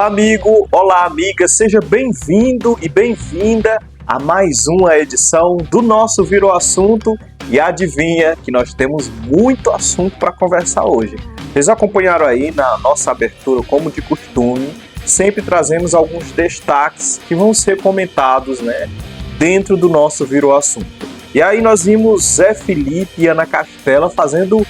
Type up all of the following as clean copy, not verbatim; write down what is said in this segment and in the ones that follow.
Olá, amigo! Olá, amiga! Seja bem-vindo e bem-vinda a mais uma edição do nosso Virou Assunto. E adivinha que nós temos muito assunto para conversar hoje. Vocês acompanharam aí na nossa abertura, como de costume, sempre trazemos alguns destaques que vão ser comentados, dentro do nosso Virou Assunto. E aí nós vimos Zé Felipe e Ana Castela fazendo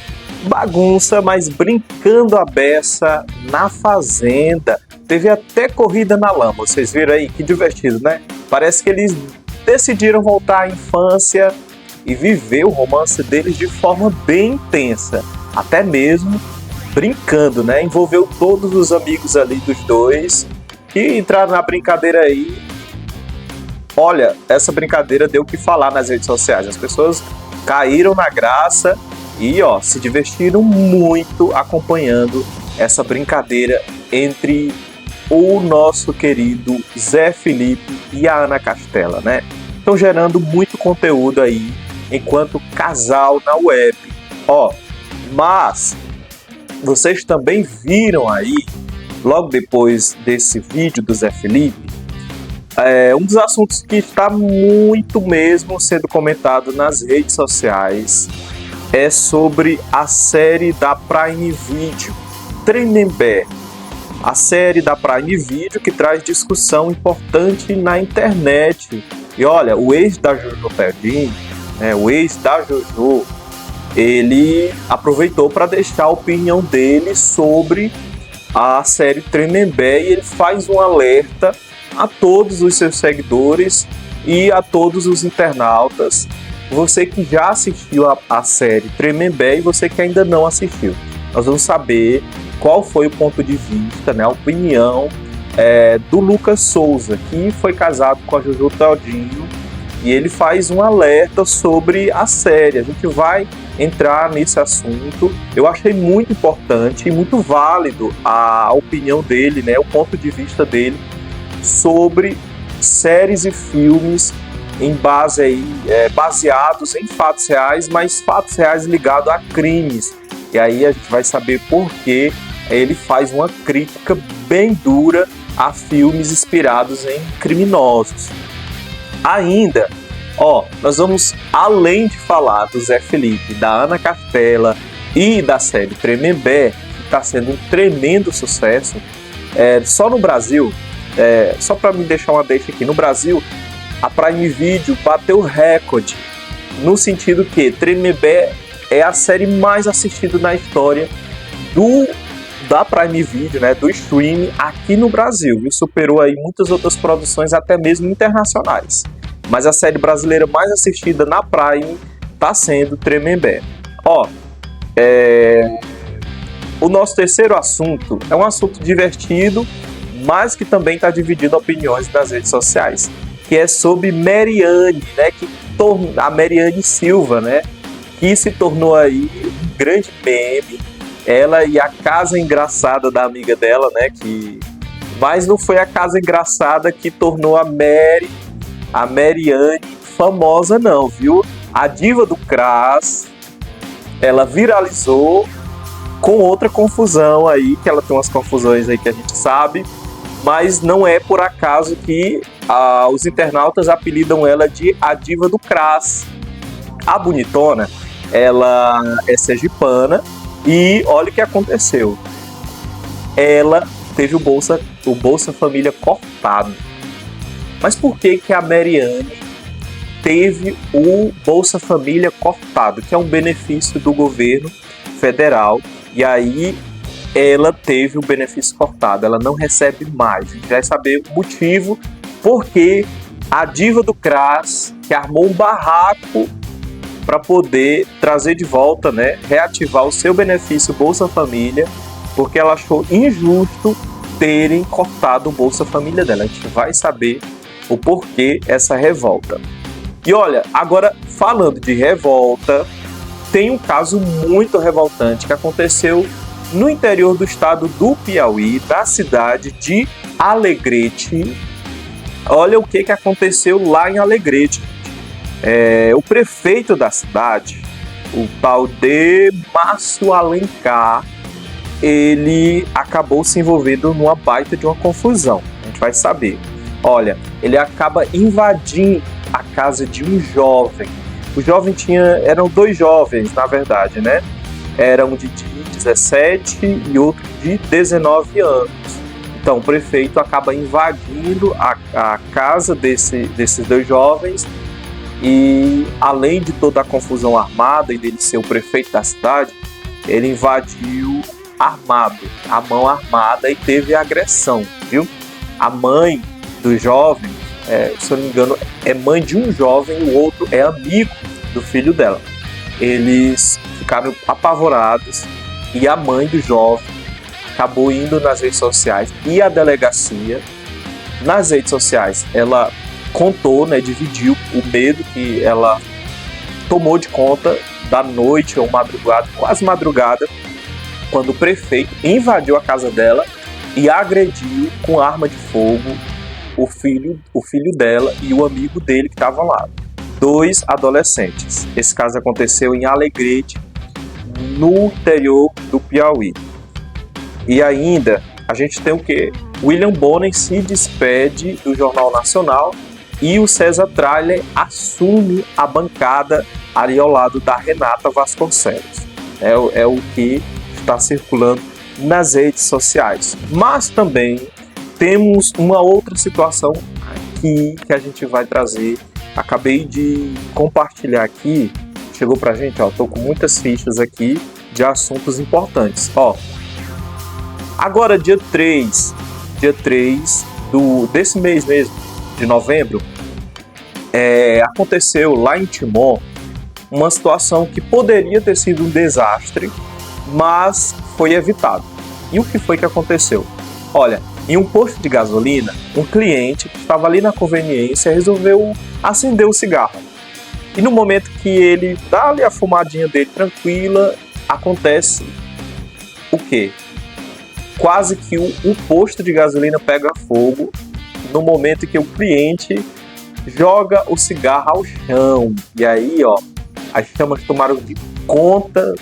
bagunça, mas brincando a beça na fazenda. Teve até corrida na lama, vocês viram aí? Que divertido, né? Parece que eles decidiram voltar à infância e viver o romance deles de forma bem intensa. Até mesmo brincando, Envolveu todos os amigos ali dos dois que entraram na brincadeira aí. Olha, essa brincadeira deu o que falar nas redes sociais. As pessoas caíram na graça e se divertiram muito acompanhando essa brincadeira entre o nosso querido Zé Felipe e a Ana Castela, Estão gerando muito conteúdo aí enquanto casal na web. Mas vocês também viram aí, logo depois desse vídeo do Zé Felipe, um dos assuntos que está muito mesmo sendo comentado nas redes sociais é sobre a série da Prime Video, Tremembé. A série da Prime Video que traz discussão importante na internet. E olha, o ex da Jojo Todinho, ele aproveitou para deixar a opinião dele sobre a série Tremembé e ele faz um alerta a todos os seus seguidores e a todos os internautas. Você que já assistiu a série Tremembé e você que ainda não assistiu. Nós vamos saber qual foi o ponto de vista, a opinião do Lucas Souza, que foi casado com a Jojo Todinho, e ele faz um alerta sobre a série. A gente vai entrar nesse assunto. Eu achei muito importante e muito válido a opinião dele, o ponto de vista dele sobre séries e filmes baseados em fatos reais, mas fatos reais ligados a crimes. E aí a gente vai saber por que ele faz uma crítica bem dura a filmes inspirados em criminosos. Ainda, nós vamos, além de falar do Zé Felipe, da Ana Castela e da série Tremembé, que está sendo um tremendo sucesso, só no Brasil, só para me deixar uma deixa aqui, no Brasil, a Prime Video bateu recorde, no sentido que Tremembé é a série mais assistida na história da Prime Video, do streaming aqui no Brasil, e superou aí muitas outras produções, até mesmo internacionais. Mas a série brasileira mais assistida na Prime está sendo Tremembé. O nosso terceiro assunto é um assunto divertido, mas que também está dividindo opiniões nas redes sociais, que é sobre Mariane, a Mariane Silva, que se tornou aí um grande meme. Ela e a casa engraçada da amiga dela, mas não foi a casa engraçada que tornou a Mariane famosa, não, viu? A diva do CRAS, ela viralizou com outra confusão aí, que ela tem umas confusões aí que a gente sabe, mas não é por acaso que os internautas apelidam ela de a diva do CRAS. A bonitona, ela é sergipana e olha o que aconteceu. Ela teve o Bolsa Família cortado. Mas por que a Mariane teve o Bolsa Família cortado, que é um benefício do governo federal, e aí ela teve o benefício cortado, ela não recebe mais. A gente vai saber o motivo, porque a diva do CRAS, que armou um barraco para poder trazer de volta, reativar o seu benefício Bolsa Família, porque ela achou injusto terem cortado o Bolsa Família dela. A gente vai saber o porquê essa revolta. E olha, agora falando de revolta, tem um caso muito revoltante que aconteceu no interior do estado do Piauí, da cidade de Alegrete. Olha o que aconteceu lá em Alegrete. O prefeito da cidade, o tal de Márcio Alencar, ele acabou se envolvendo numa baita de uma confusão. A gente vai saber. Olha, ele acaba invadindo a casa de um jovem. O jovem eram dois jovens, na verdade, né? Era um de 17 e outro de 19 anos. Então, o prefeito acaba invadindo a casa desses dois jovens e, além de toda a confusão armada e dele ser o prefeito da cidade, ele invadiu armado, a mão armada, e teve agressão, viu? A mãe do jovem, se eu não me engano, é mãe de um jovem, o outro é amigo do filho dela. Eles ficaram apavorados e a mãe do jovem acabou indo nas redes sociais e a delegacia. Nas redes sociais ela contou, né, dividiu o medo que ela tomou de conta da noite ou madrugada, quase madrugada, quando o prefeito invadiu a casa dela e agrediu com arma de fogo o filho dela e o amigo dele que estavam lá. 2 adolescentes. Esse caso aconteceu em Alegrete, no interior do Piauí. E ainda, a gente tem o quê? William Bonner se despede do Jornal Nacional e o César Trailer assume a bancada ali ao lado da Renata Vasconcelos. É o que está circulando nas redes sociais. Mas também temos uma outra situação aqui que a gente vai trazer. Acabei de compartilhar aqui, chegou pra gente, ó, tô com muitas fichas aqui de assuntos importantes. Ó, agora dia 3 desse mês mesmo, de novembro, aconteceu lá em Timon uma situação que poderia ter sido um desastre, mas foi evitado. E o que foi que aconteceu? Olha, em um posto de gasolina, um cliente que estava ali na conveniência resolveu acender o cigarro. E no momento que ele dá ali a fumadinha dele tranquila, acontece o quê? Quase que o posto de gasolina pega fogo no momento que o cliente joga o cigarro ao chão. E aí, ó, as chamas tomaram de conta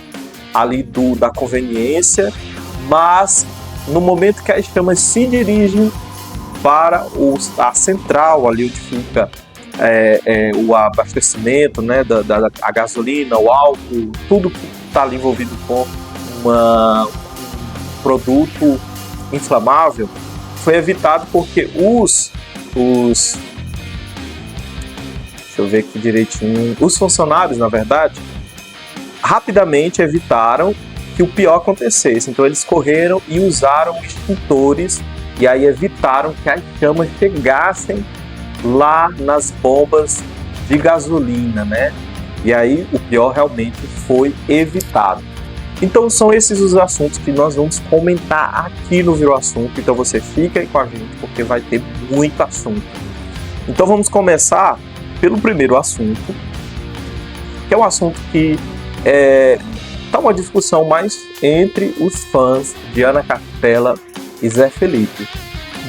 ali da conveniência, mas no momento que as chamas se dirigem para a central ali onde fica o abastecimento, né, a gasolina, o álcool, tudo que está ali envolvido com um produto inflamável, foi evitado porque deixa eu ver aqui direitinho, os funcionários, na verdade, rapidamente evitaram que o pior acontecesse. Então eles correram e usaram extintores e aí evitaram que as chamas chegassem lá nas bombas de gasolina, né? E aí o pior realmente foi evitado. Então são esses os assuntos que nós vamos comentar aqui no Virou Assunto. Então você fica aí com a gente porque vai ter muito assunto. Então vamos começar pelo primeiro assunto, que é um assunto que tá uma discussão mais entre os fãs de Ana Castela e Zé Felipe.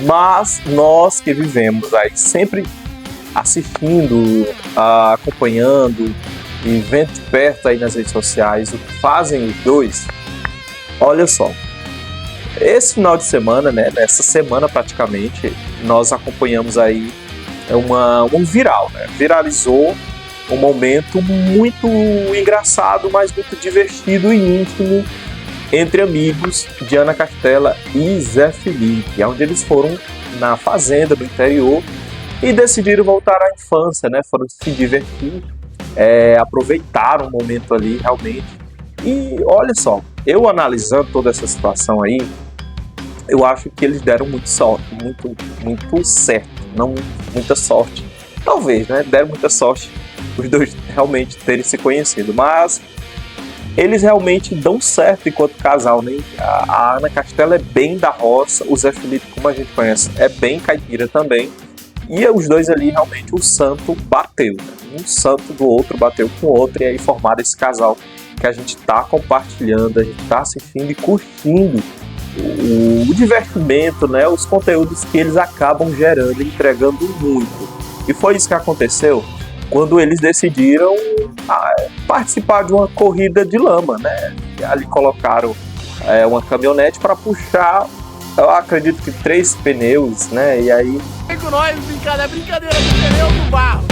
Mas nós que vivemos aí sempre assistindo, acompanhando e vendo de perto aí nas redes sociais o que fazem os dois, olha só, esse final de semana, né, nessa semana praticamente, nós acompanhamos aí um viral, né? Viralizou um momento muito engraçado, mas muito divertido e íntimo entre amigos de Ana Castela e Zé Felipe, onde eles foram na fazenda do interior e decidiram voltar à infância, né? Foram se divertir, aproveitaram o momento ali realmente. E olha só, eu analisando toda essa situação aí, eu acho que eles deram muito sorte, muito certo, não muita sorte. Talvez, né? Deram muita sorte os dois realmente terem se conhecido, mas eles realmente dão certo enquanto casal, né? A Ana Castela é bem da roça, o Zé Felipe, como a gente conhece, é bem caipira também, e os dois ali realmente o santo bateu, né? Um santo do outro bateu com o outro, e aí formaram esse casal que a gente tá compartilhando, a gente tá assistindo e curtindo o divertimento, né? Os conteúdos que eles acabam gerando, entregando muito. E foi isso que aconteceu quando eles decidiram participar de uma corrida de lama, né? E ali colocaram uma caminhonete para puxar, eu acredito que 3 pneus, né? E aí... Vem com nós, brincadeira de pneu no barro.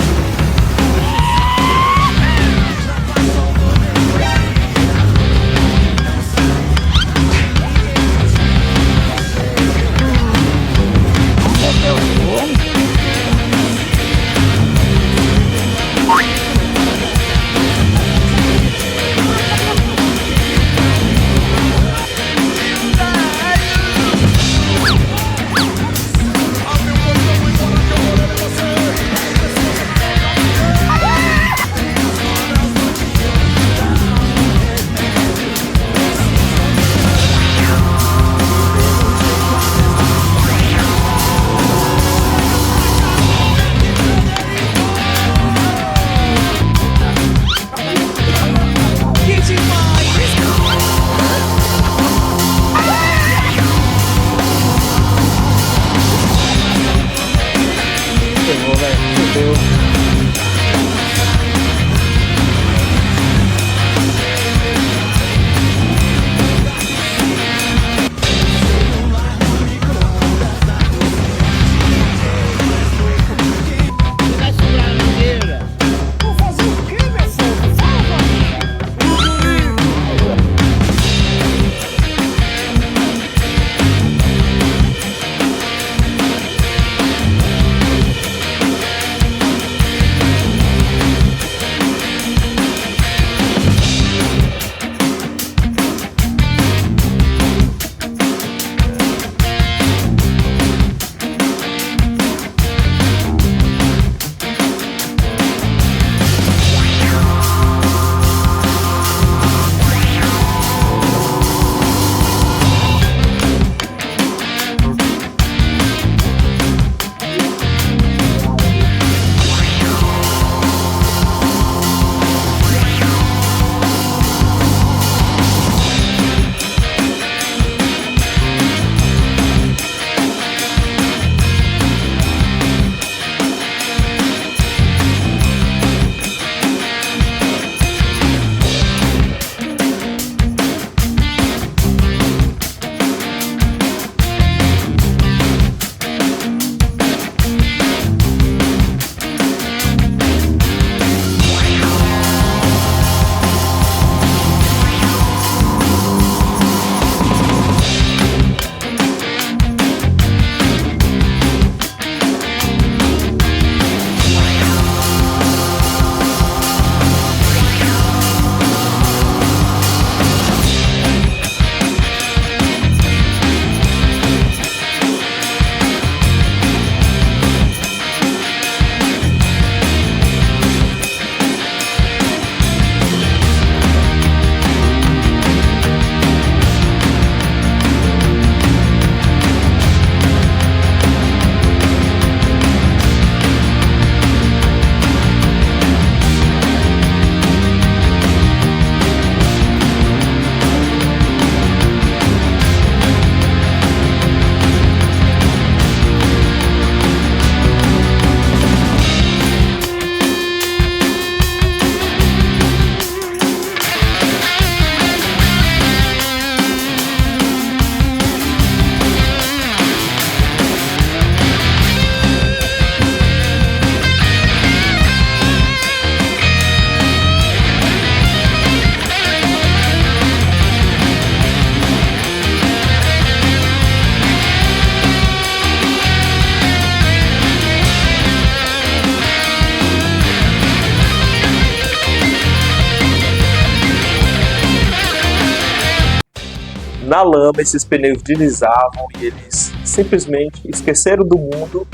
Na lama, esses pneus deslizavam e eles simplesmente esqueceram do mundo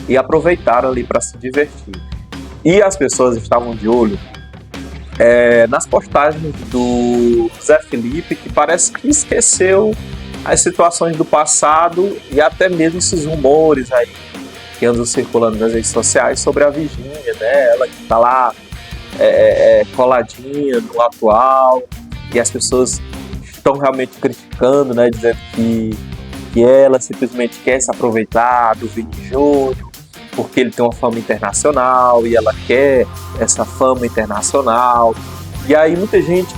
e aproveitaram ali para se divertir. E as pessoas estavam de olho nas postagens do Zé Felipe, que parece que esqueceu as situações do passado e até mesmo esses rumores aí que andam circulando nas redes sociais sobre a Virgínia, né? Ela que está lá coladinha no atual, e as pessoas estão realmente criticando, né? Dizendo que ela simplesmente quer se aproveitar do Vini Júnior porque ele tem uma fama internacional e ela quer essa fama internacional. E aí muita gente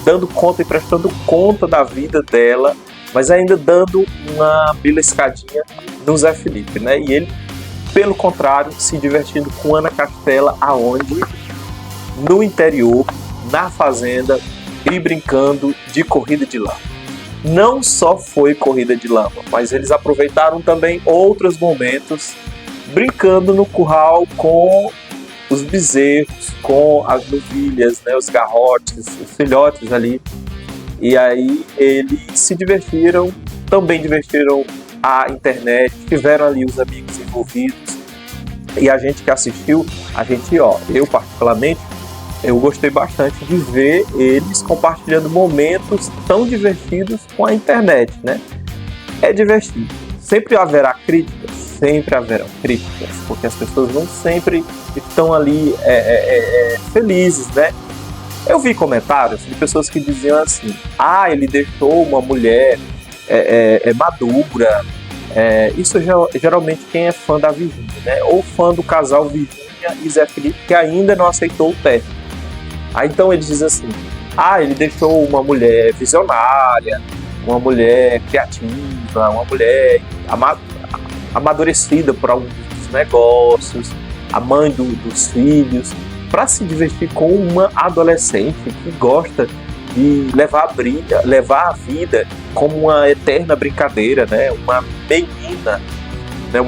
dando conta e prestando conta da vida dela, mas ainda dando uma beliscadinha no Zé Felipe, né? E ele, pelo contrário, se divertindo com Ana Castela, aonde? No interior, na fazenda, e brincando de corrida de lama. Não só foi corrida de lama, mas eles aproveitaram também outros momentos brincando no curral com os bezerros, com as novilhas, né, os garrotes, os filhotes ali. E aí eles se divertiram, também divertiram a internet, tiveram ali os amigos envolvidos. E a gente que assistiu, eu particularmente, eu gostei bastante de ver eles compartilhando momentos tão divertidos com a internet, né? É divertido. Sempre haverá críticas, sempre haverão críticas, porque as pessoas não sempre estão ali felizes, né? Eu vi comentários de pessoas que diziam assim: ele deixou uma mulher madura. Isso geralmente quem é fã da Virgínia, né? Ou fã do casal Virgínia e Zé Felipe, que ainda não aceitou o término. Aí então eles dizem assim: ele deixou uma mulher visionária, uma mulher criativa, uma mulher amadurecida por alguns negócios, a mãe dos filhos, para se divertir com uma adolescente que gosta de levar a vida como uma eterna brincadeira, né? Uma menina, né?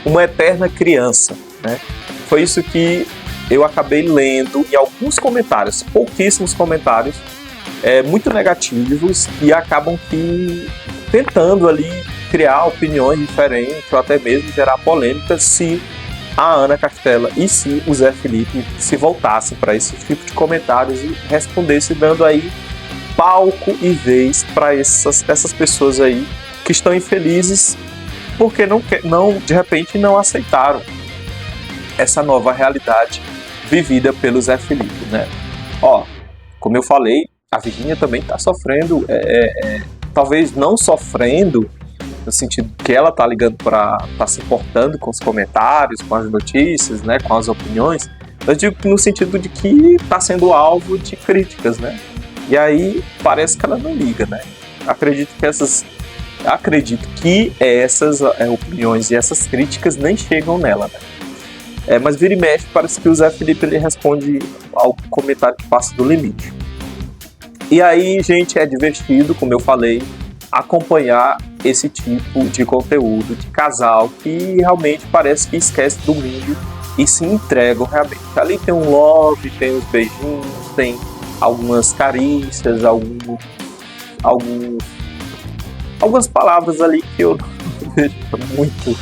Uma eterna criança, né? Foi isso que eu acabei lendo em alguns comentários, pouquíssimos comentários, muito negativos, que acabam tentando ali criar opiniões diferentes ou até mesmo gerar polêmicas se a Ana Castela e se o Zé Felipe se voltassem para esse tipo de comentários e respondessem, dando aí palco e vez para essas pessoas aí que estão infelizes porque de repente não aceitaram essa nova realidade vivida pelo Zé Felipe, né? Como eu falei, a Virgínia também está sofrendo, talvez não sofrendo no sentido que ela tá ligando tá se importando com os comentários, com as notícias, né, com as opiniões. Eu digo que no sentido de que tá sendo alvo de críticas, né? E aí parece que ela não liga, né? Acredito que essas opiniões e essas críticas nem chegam nela, né? Mas vira e mexe, parece que o Zé Felipe ele responde ao comentário que passa do limite. E aí, gente, é divertido, como eu falei, acompanhar esse tipo de conteúdo de casal que realmente parece que esquece do mundo e se entregam realmente. Ali tem um love, tem os beijinhos, tem algumas carícias, algumas palavras ali que eu não vejo muito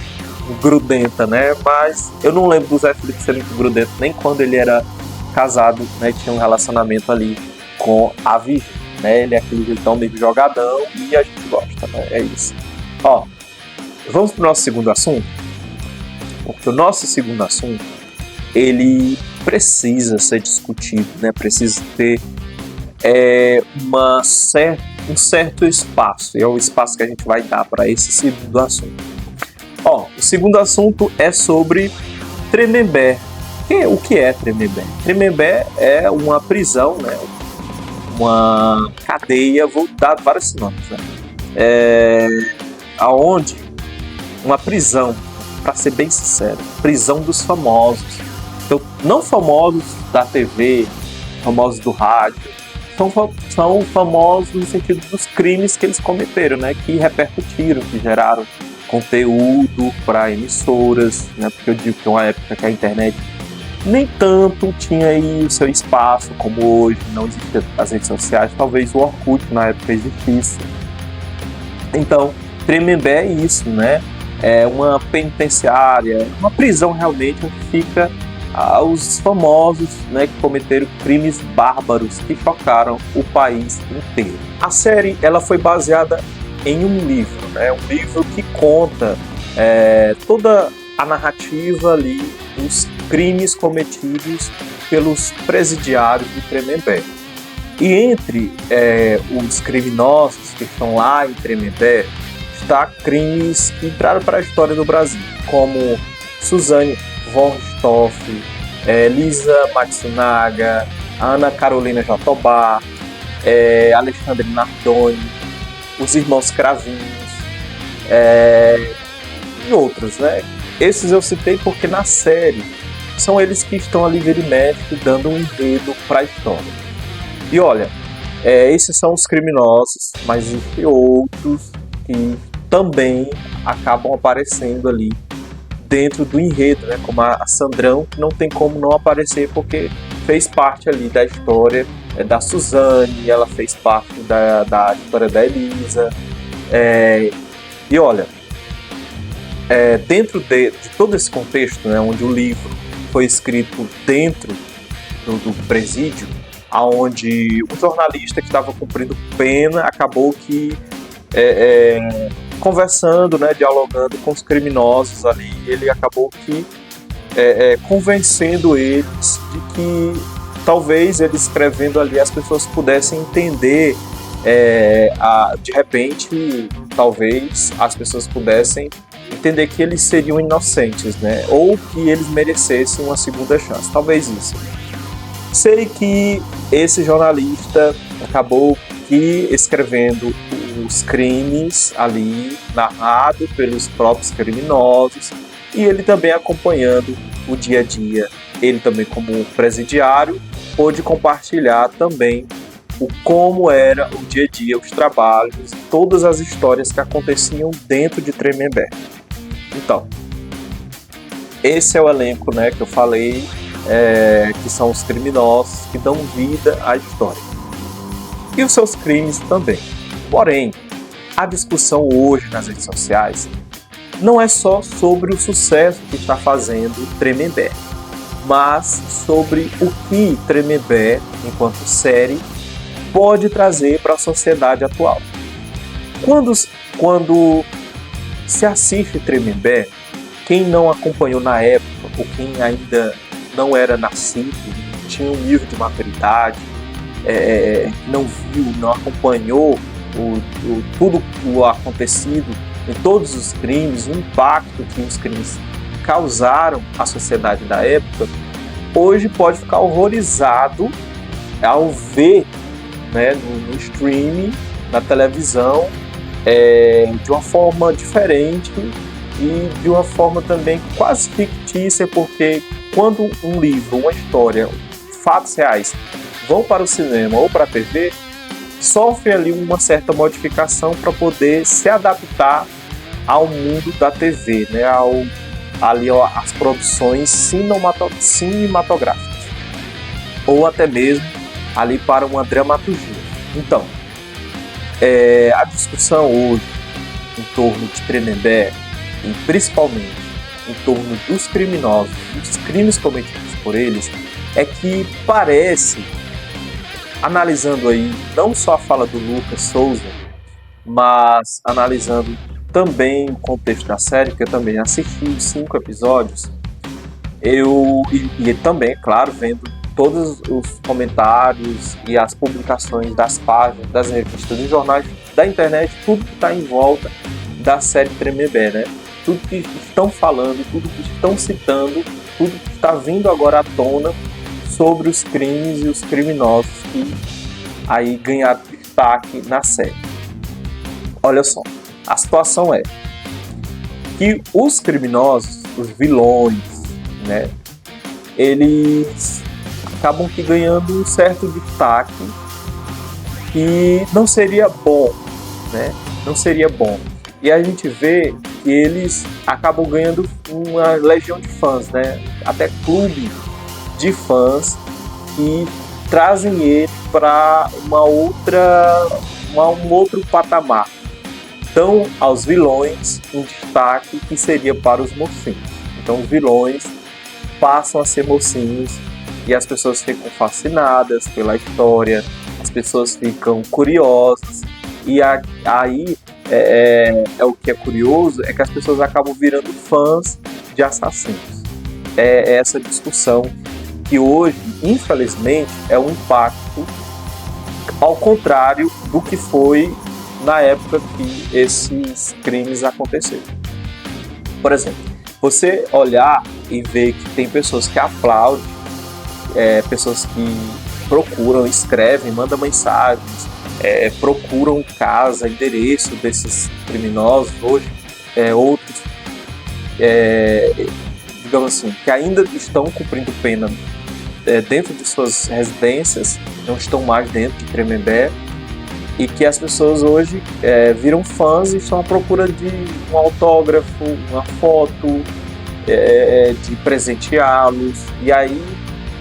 grudenta, né? Mas eu não lembro do Zé Felipe ser muito grudento, nem quando ele era casado, né? Tinha um relacionamento ali com a Virgínia, né? Ele é aquele jeitão meio jogadão e a gente gosta, né? É isso. Vamos pro nosso segundo assunto? Porque o nosso segundo assunto, ele precisa ser discutido, né? Precisa ter um certo espaço, e é o espaço que a gente vai dar para esse segundo assunto. O segundo assunto é sobre Tremembé. O que é Tremembé? Tremembé é uma prisão, né? Uma cadeia, vou dar vários sinônimos, né? Aonde uma prisão, para ser bem sincero, prisão dos famosos. Então, não famosos da TV, famosos do rádio, são famosos no sentido dos crimes que eles cometeram, né? Que repercutiram, que geraram conteúdo para emissoras, né? Porque eu digo que é uma época que a internet nem tanto tinha aí o seu espaço como hoje, não existiam as redes sociais, talvez o Orkut na época existisse. Então, Tremembé é isso, né? É uma penitenciária, uma prisão realmente onde fica os famosos, né, que cometeram crimes bárbaros que chocaram o país inteiro. A série ela foi baseada em um livro, né? Um livro que conta toda a narrativa ali dos crimes cometidos pelos presidiários de Tremembé. E entre os criminosos que estão lá em Tremembé, está crimes que entraram para a história do Brasil, como Suzane von Richthofen, Lisa Matsunaga, Ana Carolina Jatobá, Alexandre Nardoni, os irmãos Cravinhos, e outros, né? Esses eu citei porque na série são eles que estão ali vira e mexe dando um enredo para a história. E olha, esses são os criminosos, mas existem outros que também acabam aparecendo ali dentro do enredo, né? Como a Sandrão, que não tem como não aparecer porque fez parte ali da história da Suzane, ela fez parte da história da Elisa. E olha, dentro de todo esse contexto, né, onde o livro foi escrito dentro do presídio, onde um jornalista que estava cumprindo pena acabou que conversando, né, dialogando com os criminosos ali, ele acabou que convencendo eles de que talvez ele escrevendo ali as pessoas pudessem entender, de repente, talvez as pessoas pudessem entender que eles seriam inocentes, né, ou que eles merecessem uma segunda chance, talvez isso. Sei que esse jornalista acabou que escrevendo os crimes ali, narrado pelos próprios criminosos, e ele também acompanhando o dia a dia. Ele também, como presidiário, pôde compartilhar também como era o dia a dia, os trabalhos, todas as histórias que aconteciam dentro de Tremembé. Então, esse é o elenco, né, que eu falei, que são os criminosos que dão vida à história. E os seus crimes também. Porém, a discussão hoje nas redes sociais não é só sobre o sucesso que está fazendo Tremembé, mas sobre o que Tremembé, enquanto série, pode trazer para a sociedade atual. Quando se assiste Tremembé, quem não acompanhou na época, ou quem ainda não era nascido, tinha um nível de maturidade, não viu, não acompanhou tudo o acontecido em todos os crimes, o impacto que os crimes causaram à sociedade da época, hoje pode ficar horrorizado ao ver, né, no streaming, na televisão, de uma forma diferente e de uma forma também quase fictícia, porque quando um livro, uma história, fatos reais vão para o cinema ou para a TV, sofre ali uma certa modificação para poder se adaptar ao mundo da TV, né? Às produções cinematográficas, ou até mesmo ali para uma dramaturgia. Então, a discussão hoje em torno de Tremembé, e principalmente em torno dos criminosos, dos crimes cometidos por eles, é que parece, analisando aí não só a fala do Lucas Souza, mas analisando também o contexto da série, que eu também assisti os 5 episódios, e também, é claro, vendo todos os comentários e as publicações das páginas, das revistas, dos jornais, da internet, tudo que está em volta da série Tremembé, né? Tudo que estão falando, tudo que estão citando, tudo que está vindo agora à tona sobre os crimes e os criminosos que aí ganharam destaque na série. Olha só, a situação é que os criminosos, os vilões, né, eles acabam que ganhando um certo destaque que não seria bom, né? Não seria bom. E a gente vê que eles acabam ganhando uma legião de fãs, né? Até clube de fãs que trazem ele para um outro patamar. Dão aos vilões um destaque que seria para os mocinhos. Então os vilões passam a ser mocinhos e as pessoas ficam fascinadas pela história, as pessoas ficam curiosas, e aí o que é curioso é que as pessoas acabam virando fãs de assassinos. É essa discussão que hoje, infelizmente, é um impacto ao contrário do que foi na época que esses crimes aconteceram. Por exemplo, você olhar e ver que tem pessoas que aplaudem pessoas que procuram, escrevem, mandam mensagens, procuram casa, endereço desses criminosos, hoje outros, digamos assim, que ainda estão cumprindo pena dentro de suas residências, não estão mais dentro de Tremembé, e que as pessoas hoje viram fãs e estão à procura de um autógrafo, uma foto, de presenteá-los. E aí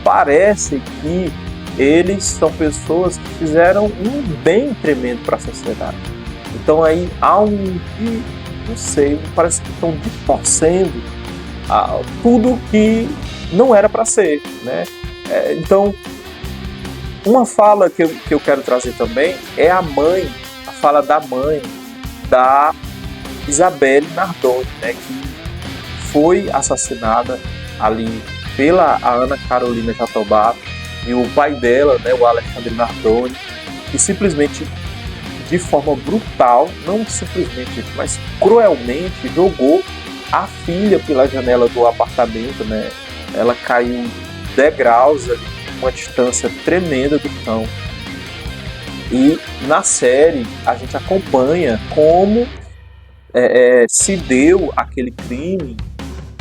parece que eles são pessoas que fizeram um bem tremendo para a sociedade. Então aí há não sei, parece que estão distorcendo tudo que não era para ser, né? Então, uma fala que eu quero trazer também é a fala da mãe da Isabelle Nardoni, né, que foi assassinada ali pela Ana Carolina Jatobá, e o pai dela, né, o Alexandre Nardoni, que simplesmente, de forma brutal, não simplesmente, mas cruelmente, jogou a filha pela janela do apartamento, né? Ela caiu degraus ali, uma distância tremenda do chão. E na série a gente acompanha como se deu aquele crime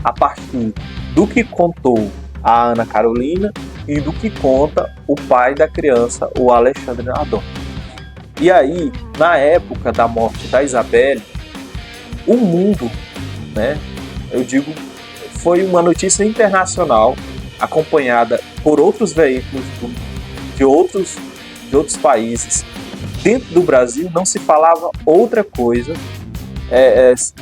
a partir do que contou a Ana Carolina e do que conta o pai da criança, o Alexandre Nardoni. E aí, na época da morte da Isabelle, o mundo, né, eu digo, foi uma notícia internacional, acompanhada por outros veículos de outros países. Dentro do Brasil não se falava outra coisa,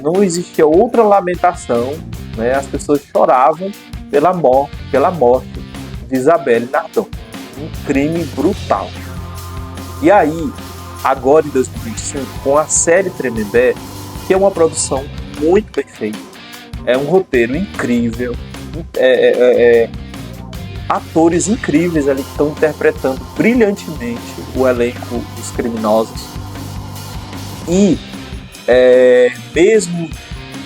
não existia outra lamentação, né? As pessoas choravam pela morte de Isabelle Nardoni. Um crime brutal. E aí, agora em 2025, com a série Tremembé, que é uma produção muito perfeita, é um roteiro incrível, atores incríveis ali que estão interpretando brilhantemente o elenco dos criminosos. E mesmo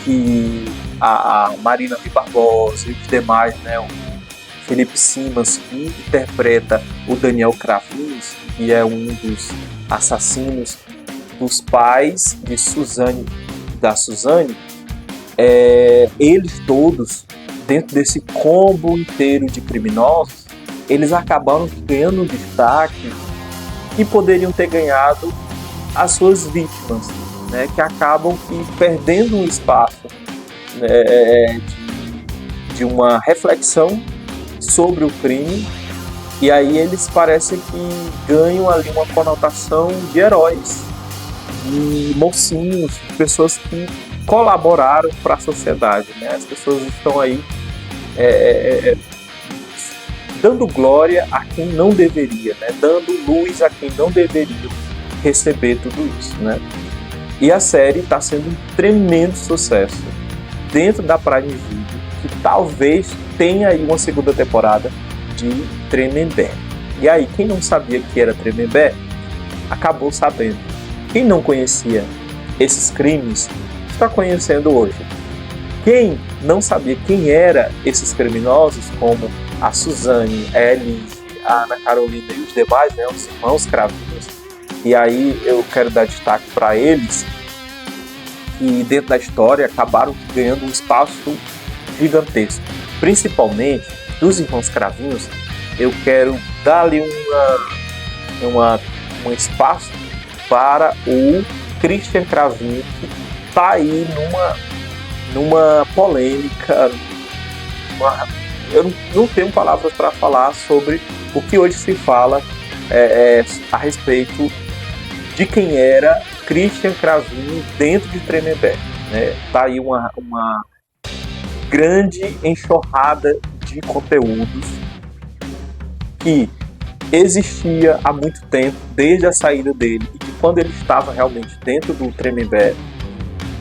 que a Marina Rui Barbosa e os demais, né, o Felipe Simas, que interpreta o Daniel Cravinhos, que é um dos assassinos dos pais de Suzane, eles todos, dentro desse combo inteiro de criminosos, eles acabaram ganhando um destaque que poderiam ter ganhado as suas vítimas, né, que acabam perdendo um espaço, né, de uma reflexão sobre o crime, e aí eles parecem que ganham ali uma conotação de heróis, de mocinhos, de pessoas que colaboraram para a sociedade, né? As pessoas estão aí dando glória a quem não deveria, né? Dando luz a quem não deveria receber tudo isso, né? E a série está sendo um tremendo sucesso dentro da Prime Video, que talvez tenha aí uma segunda temporada de Tremembé. E aí, quem não sabia que era Tremembé, acabou sabendo. Quem não conhecia esses crimes, está conhecendo hoje. Quem não sabia quem eram esses criminosos, como a Suzane, a Elise, a Ana Carolina e os demais, né, os irmãos Cravinhos, e aí eu quero dar destaque para eles, que dentro da história acabaram ganhando um espaço gigantesco. Principalmente dos irmãos Cravinhos, eu quero dar ali um espaço para o Christian Cravinho, que está aí numa polêmica. Eu não tenho palavras para falar sobre o que hoje se fala a respeito de quem era Christian Cravinho dentro de Tremembé, né? Tá aí uma grande enxurrada de conteúdos que existia há muito tempo, desde a saída dele, e que quando ele estava realmente dentro do Tremembé,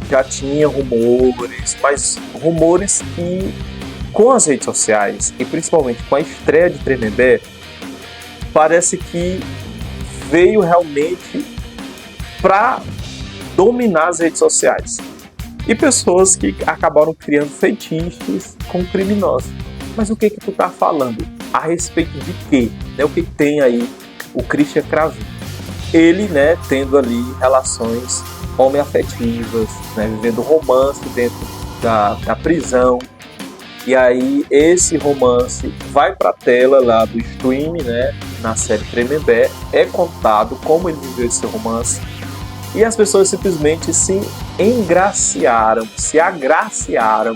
já tinha rumores, mas rumores que, com as redes sociais, e principalmente com a estreia de Tremembé, parece que veio realmente para dominar as redes sociais. E pessoas que acabaram criando fetiches com criminosos. Mas o que tu tá falando? a respeito de quê? Né? O que tem aí o Christian Cravinho? Ele, né, tendo ali relações homoafetivas, né, vivendo romance dentro da prisão. E aí esse romance vai para a tela lá do stream, né, na série Tremembé, é contado como ele viveu esse romance. E as pessoas simplesmente se engraciaram, se agraciaram,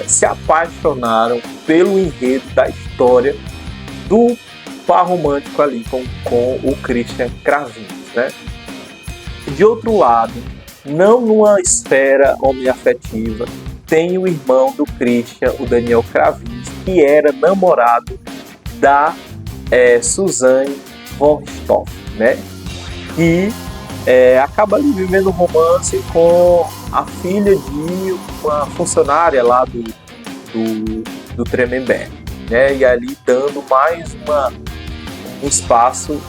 se apaixonaram pelo enredo da história do par romântico ali com o Christian Cravinho, né? De outro lado, não numa esfera homoafetiva, tem o irmão do Christian, o Daniel Cravinho, que era namorado da Suzane von Richthofen, né? E acaba ali vivendo um romance com a filha de uma funcionária lá do Tremembé, né? E ali dando mais um espaço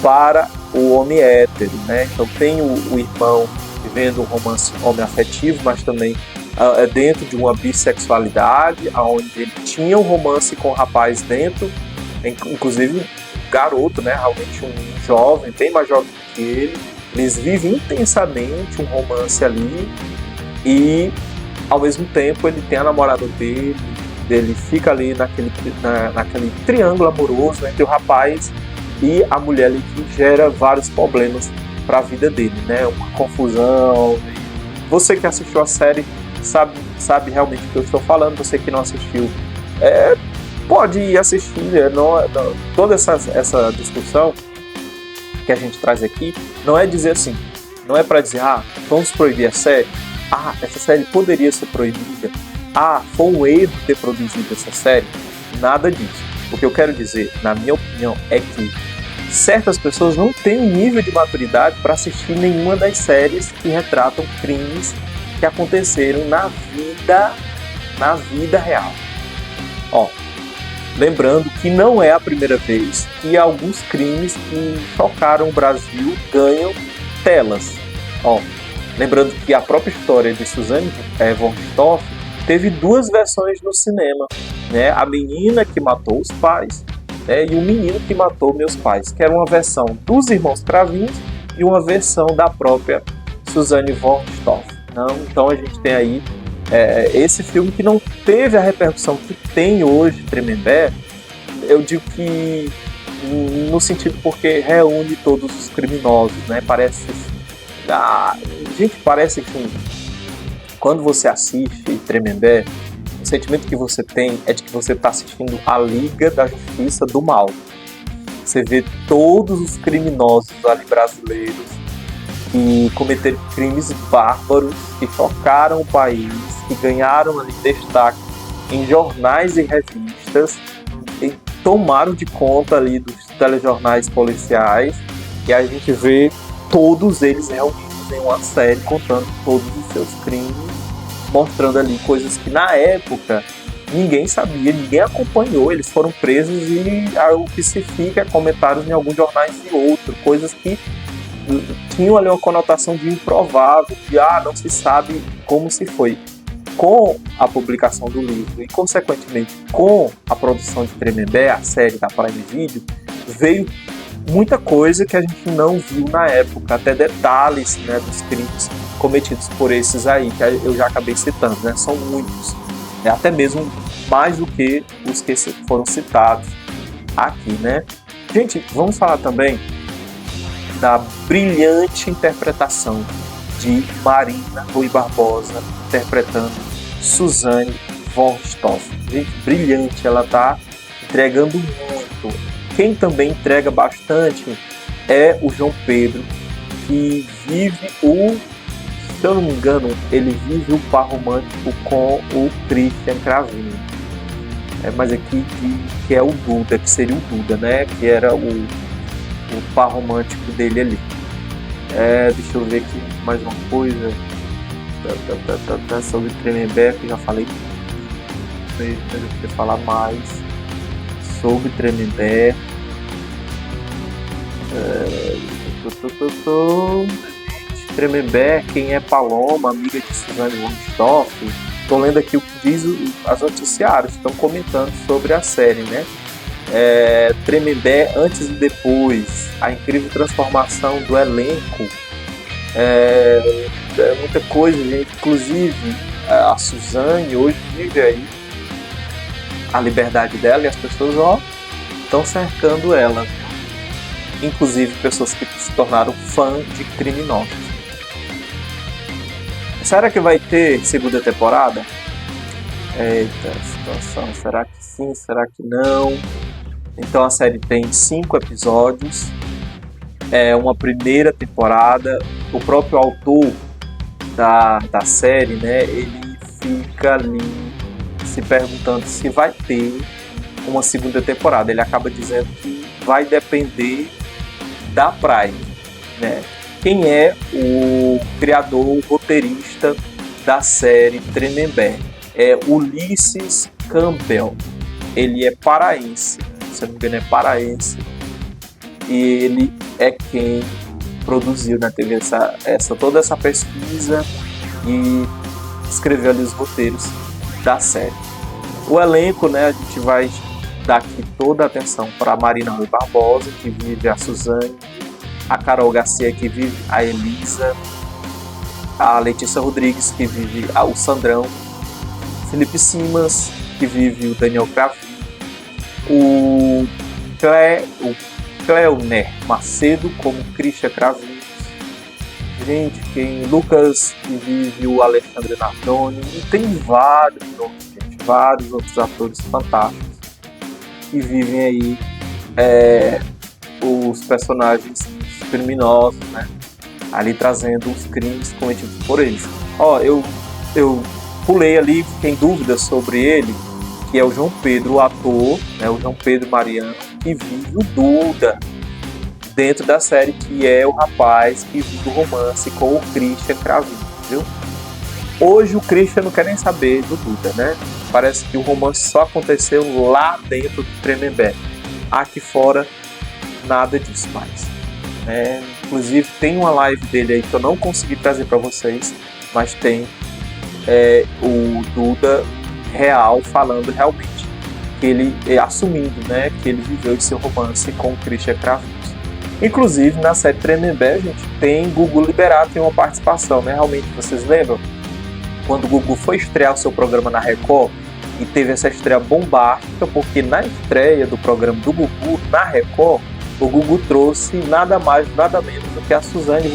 para o homem hétero, né? Então tem o irmão vivendo um romance homoafetivo, mas também dentro de uma bissexualidade, onde ele tinha um romance com o rapaz dentro, inclusive um garoto, né? Realmente um jovem, bem mais jovem que ele. Eles vivem intensamente um romance ali e, ao mesmo tempo, ele tem a namorada dele, ele fica ali naquele triângulo amoroso entre o rapaz e a mulher ali, que gera vários problemas para a vida dele, né? Uma confusão. Você que assistiu a série sabe realmente o que eu estou falando. Você que não assistiu, pode ir assistir. Toda essa discussão que a gente traz aqui não é dizer assim, não é para dizer, vamos proibir a série, essa série poderia ser proibida, foi um erro ter produzido essa série. Nada disso. O que eu quero dizer, na minha opinião, é que certas pessoas não têm um nível de maturidade para assistir nenhuma das séries que retratam crimes que aconteceram na vida real. Lembrando que não é a primeira vez que alguns crimes que chocaram o Brasil ganham telas. Lembrando que a própria história de Suzane von Richthofen teve 2 versões no cinema, né? A menina que matou os pais, né? E o menino que matou meus pais, que era uma versão dos irmãos Cravinhos e uma versão da própria Suzane von Richthofen. Então a gente tem aí esse filme que não teve a repercussão que tem hoje, Tremembé. Eu digo que no sentido porque reúne todos os criminosos, né? Parece que quando você assiste Tremembé, o sentimento que você tem é de que você está assistindo a Liga da Justiça do Mal. Você vê todos os criminosos ali brasileiros que cometeram crimes bárbaros, que chocaram o país, que ganharam ali destaque em jornais e revistas, e tomaram de conta ali dos telejornais policiais, e a gente vê todos eles reunidos em uma série contando todos os seus crimes, mostrando ali coisas que na época ninguém sabia, ninguém acompanhou. Eles foram presos e o que se fica é comentários em alguns jornais e outros, coisas que tinham ali uma conotação de improvável, de não se sabe como se foi. Com a publicação do livro e, consequentemente, com a produção de Tremembé, a série da Prime Video, veio muita coisa que a gente não viu na época, até detalhes, né, dos crimes cometidos por esses aí, que eu já acabei citando, né? São muitos, né? Até mesmo mais do que os que foram citados aqui, né? Gente, vamos falar também da brilhante interpretação de Marina Rui Barbosa interpretando Suzane von Richthofen. Gente, brilhante, ela tá entregando muito. Quem também entrega bastante é o João Pedro, que vive se eu não me engano, ele vive o par romântico com o Christian Cravinho. Mas aqui que é o Duda, que seria o Duda, né? Que era o par romântico dele ali. Deixa eu ver aqui mais uma coisa sobre Tremembé, que eu já falei. Mas eu queria falar mais sobre Tremembé. Tremembé, quem é Paloma, amiga de Suzane von Richthofen. Estou lendo aqui o que diz as noticiários, estão comentando sobre a série, né? Tremembé antes e depois, a incrível transformação do elenco, é muita coisa, gente. Inclusive, a Suzane hoje vive aí a liberdade dela e as pessoas estão cercando ela. Inclusive pessoas que se tornaram fã de criminosos. Será que vai ter segunda temporada? Eita, situação. Será que sim? Será que não? Então a série tem 5 episódios. É uma primeira temporada. O próprio autor da série, né, ele fica ali se perguntando se vai ter uma segunda temporada. Ele acaba dizendo que vai depender da Prime, né? Quem é o criador, o roteirista da série Tremembé? É Ulisses Campbell. Ele é paraense, se não me engano é paraense, e ele é quem produziu, né, teve toda essa pesquisa e escreveu ali os roteiros da série. O elenco, né, a gente vai dar aqui toda a atenção para a Marina Rui Barbosa, que vive a Suzane, a Carol Garcia, que vive a Elisa, a Letícia Rodrigues, que vive o Sandrão, Felipe Simas, que vive o Daniel Cravinho, o Cleoner Macedo como Christian Cravinhos, gente, tem Lucas, que vive o Alexandre Nardoni, e tem vários outros atores fantásticos que vivem aí os personagens criminosos, né, ali trazendo os crimes cometidos por eles. Eu pulei ali, fiquei em dúvida sobre ele, que é o João Pedro, o ator, né, o João Pedro Mariano, que vive o Duda dentro da série, que é o rapaz que vive o romance com o Christian Cravinho, viu? Hoje o Christian não quer nem saber do Duda, né? Parece que o romance só aconteceu lá dentro do Tremembé. Aqui fora, nada disso mais. Inclusive tem uma live dele aí que eu não consegui trazer para vocês, mas tem o Duda real falando realmente que ele assumindo, né, que ele viveu esse romance com o Christian Cravinhos. Inclusive na série Tremembé, gente, tem Gugu Liberato em uma participação, né? Realmente, vocês lembram quando o Gugu foi estrear o seu programa na Record e teve essa estreia bombástica, porque na estreia do programa do Gugu na Record, o Gugu trouxe nada mais, nada menos do que a Suzane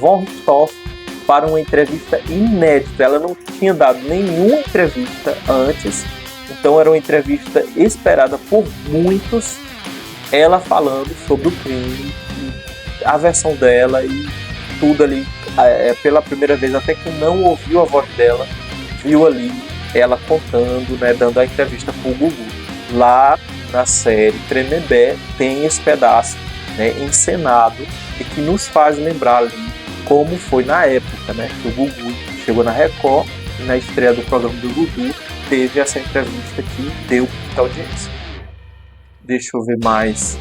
von Richthofen para uma entrevista inédita. Ela não tinha dado nenhuma entrevista antes, então era uma entrevista esperada por muitos, ela falando sobre o crime, a versão dela e tudo ali, pela primeira vez, até que não ouviu a voz dela, viu ali ela contando, né, dando a entrevista pro Gugu. Lá na série Tremembé tem esse pedaço, né, encenado, e que nos faz lembrar ali como foi na época, né, que o Gugu chegou na Record e na estreia do programa do Gugu teve essa entrevista que deu muita audiência. Deixa eu ver mais.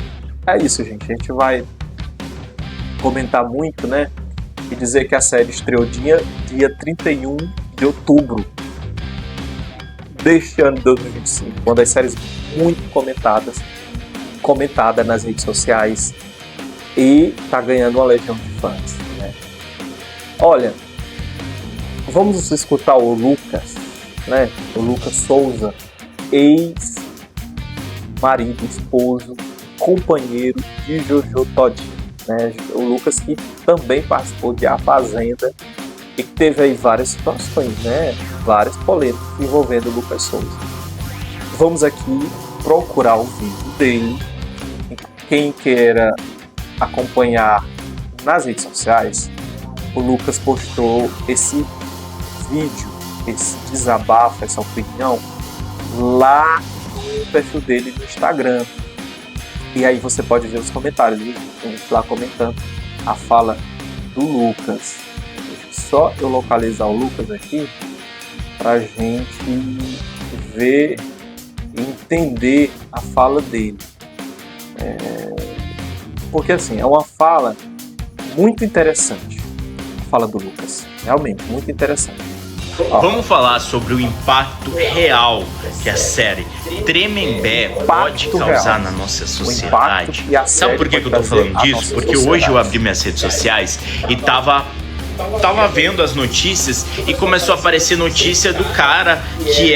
É isso, gente. A gente vai comentar muito, né, e dizer que a série estreou dia 31 de outubro deste ano de 2025, uma das séries muito comentada nas redes sociais, e tá ganhando uma legião de fãs, né? Olha, vamos escutar o Lucas, né? O Lucas Souza, ex-marido, esposo, companheiro de Jojo Todinho, né? O Lucas que também participou de A Fazenda e que teve aí várias situações, né? Várias polêmicas envolvendo o Lucas Souza. Vamos aqui procurar o vídeo dele. Quem queira acompanhar nas redes sociais, o Lucas postou esse vídeo, esse desabafo, essa opinião lá no perfil dele no Instagram. E aí você pode ver os comentários, viu? Tem gente lá comentando a fala do Lucas. Deixa só eu localizar o Lucas aqui pra gente ver e entender a fala dele. Porque assim, é uma fala muito interessante, a fala do Lucas, realmente muito interessante. Vamos falar sobre o impacto real que a série Tremembé pode causar na nossa sociedade. Sabe por que eu tô falando disso? Porque hoje eu abri minhas redes sociais e tava vendo as notícias e começou a aparecer notícia do cara que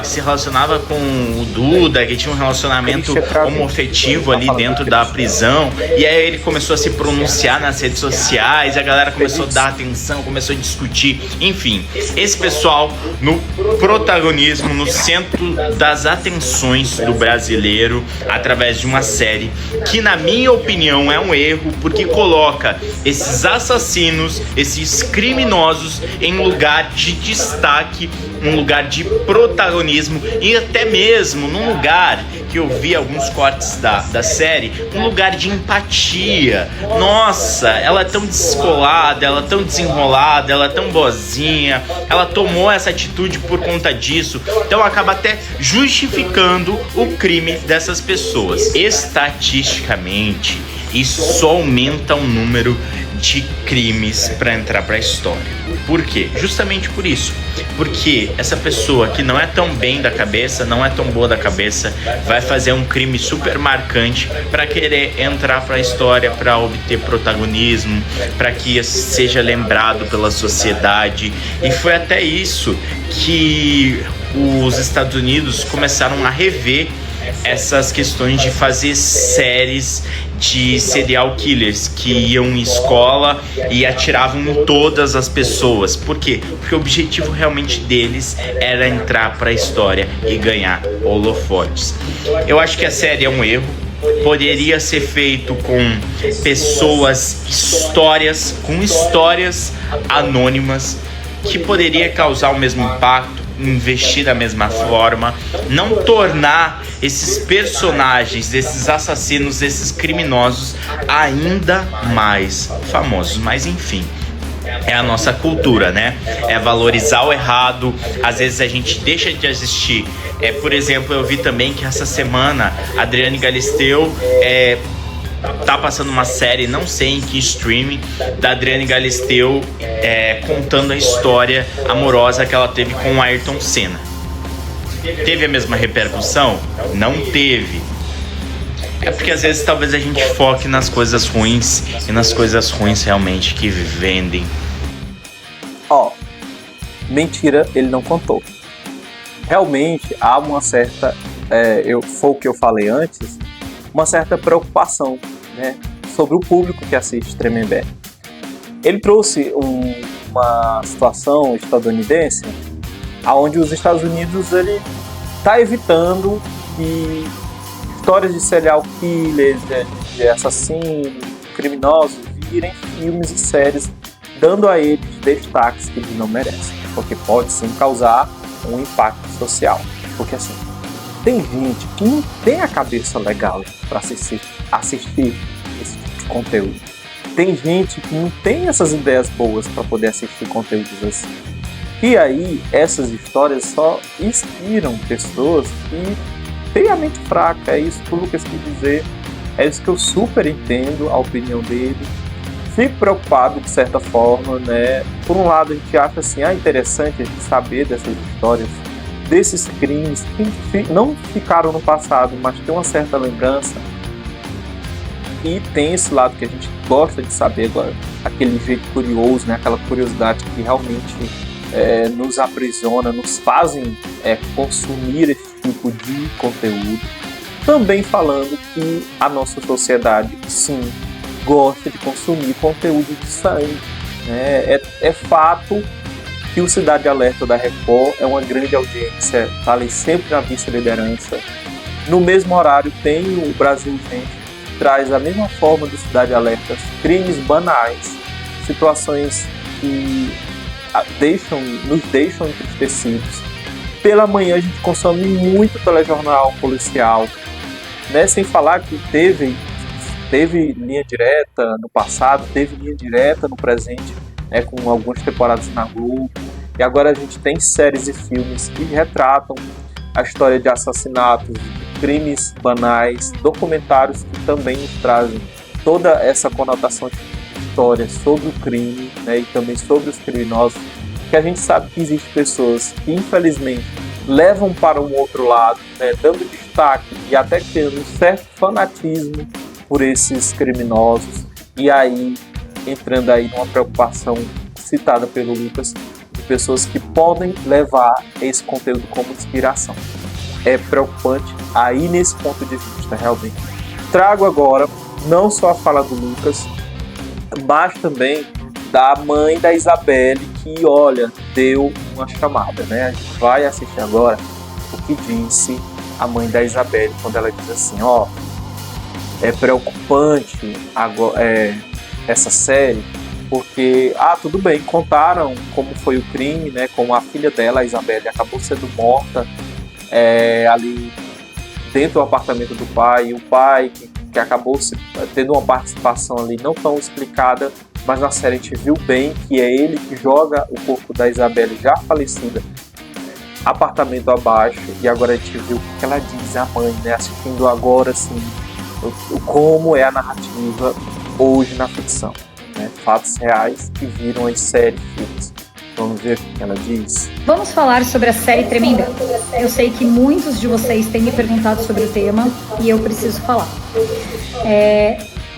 se relacionava com o Duda, que tinha um relacionamento homoafetivo ali dentro da prisão, e aí ele começou a se pronunciar nas redes sociais, a galera começou a dar atenção, começou a discutir, enfim, esse pessoal no protagonismo, no centro das atenções do brasileiro, através de uma série que, na minha opinião, é um erro, porque coloca esses assassinos, esses criminosos em lugar de destaque, um lugar de protagonismo, e até mesmo num lugar que eu vi alguns cortes da série, um lugar de empatia. Nossa, ela é tão descolada, ela é tão desenrolada, ela é tão boazinha, ela tomou essa atitude por conta disso, então acaba até justificando o crime dessas pessoas. Estatisticamente, isso só aumenta o número de crimes para entrar para a história. Por quê? Justamente por isso. Porque essa pessoa que não é tão bem da cabeça, não é tão boa da cabeça, vai fazer um crime super marcante para querer entrar para a história, para obter protagonismo, para que seja lembrado pela sociedade. E foi até isso que os Estados Unidos começaram a rever essas questões de fazer séries de serial killers que iam em escola e atiravam em todas as pessoas. Por quê? Porque o objetivo realmente deles era entrar para a história e ganhar holofotes. Eu acho que a série é um erro. Poderia ser feito com histórias anônimas, que poderia causar o mesmo impacto, investir da mesma forma, não tornar esses personagens, esses assassinos, esses criminosos ainda mais famosos. Mas enfim, é a nossa cultura, né? É valorizar o errado. Às vezes a gente deixa de assistir. Por exemplo, eu vi também que essa semana a Adriane Galisteu tá passando uma série, não sei em que streaming, da Adriane Galisteu contando a história amorosa que ela teve com o Ayrton Senna. Teve a mesma repercussão? Não teve. É porque às vezes talvez a gente foque nas coisas ruins, e nas coisas ruins realmente que vendem. Mentira, ele não contou. Realmente há uma certa, foi o que eu falei antes, uma certa preocupação, né, sobre o público que assiste Tremembé. Ele trouxe uma situação estadunidense onde os Estados Unidos está evitando que histórias de serial killers, de assassinos, criminosos, virem filmes e séries, dando a eles destaques que eles não merecem, porque pode sim causar um impacto social. Porque assim, tem gente que não tem a cabeça legal para assistir esse tipo de conteúdo. Tem gente que não tem essas ideias boas para poder assistir conteúdos assim. E aí, essas histórias só inspiram pessoas que têm a mente fraca. É isso que o Lucas quis dizer. É isso que eu super entendo a opinião dele. Fico preocupado de certa forma, né? Por um lado, a gente acha assim, interessante a gente saber dessas histórias, desses crimes que não ficaram no passado, mas tem uma certa lembrança. E tem esse lado que a gente gosta de saber agora, aquele jeito curioso, né? Aquela curiosidade que realmente nos aprisiona, nos fazem consumir esse tipo de conteúdo. Também falando que a nossa sociedade, sim, gosta de consumir conteúdo de sangue, né? É fato que o Cidade Alerta da Record é uma grande audiência, está ali sempre na vice-liderança. No mesmo horário tem o Brasil Gente, que traz a mesma forma do Cidade Alerta, crimes banais, situações que nos deixam entristecidos. Pela manhã a gente consome muito telejornal policial, né? Sem falar que teve linha direta no passado, teve linha direta no presente, né, com algumas temporadas na Globo, e agora a gente tem séries e filmes que retratam a história de assassinatos, de crimes banais, documentários que também nos trazem toda essa conotação de história sobre o crime, né, e também sobre os criminosos. que a gente sabe que existem pessoas que, infelizmente, levam para um outro lado, né, dando destaque e até criando um certo fanatismo por esses criminosos, e aí entrando aí numa preocupação citada pelo Lucas, de pessoas que podem levar esse conteúdo como inspiração. É preocupante aí nesse ponto de vista, realmente. Trago agora não só a fala do Lucas, mas também da mãe da Isabelle, que, olha, deu uma chamada, né? A gente vai assistir agora o que disse a mãe da Isabelle quando ela diz assim, ó, é preocupante agora, essa série, porque, tudo bem, contaram como foi o crime, né? Como a filha dela, a Isabelle, acabou sendo morta ali dentro do apartamento do pai, e o pai que acabou tendo uma participação ali não tão explicada, mas na série a gente viu bem que é ele que joga o corpo da Isabelle já falecida apartamento abaixo, e agora a gente viu o que ela diz, a mãe, né, assistindo agora assim, como é a narrativa hoje na ficção, né, fatos reais que viram em série, filmes. Vamos ver o que ela diz. Vamos falar sobre a série Tremembé. Eu sei que muitos de vocês têm me perguntado sobre o tema e eu preciso falar.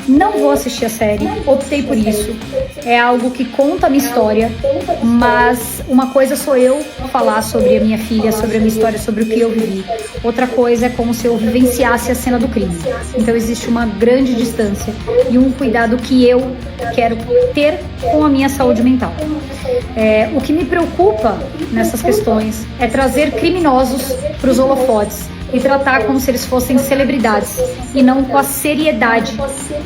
Não vou assistir a série, optei por isso. É algo que conta a minha história, mas uma coisa sou eu falar sobre a minha filha, sobre a minha história, sobre o que eu vivi. Outra coisa é como se eu vivenciasse a cena do crime. Então existe uma grande distância e um cuidado que eu quero ter com a minha saúde mental. O que me preocupa nessas questões é trazer criminosos para os holofotes e tratar como se eles fossem celebridades e não com a seriedade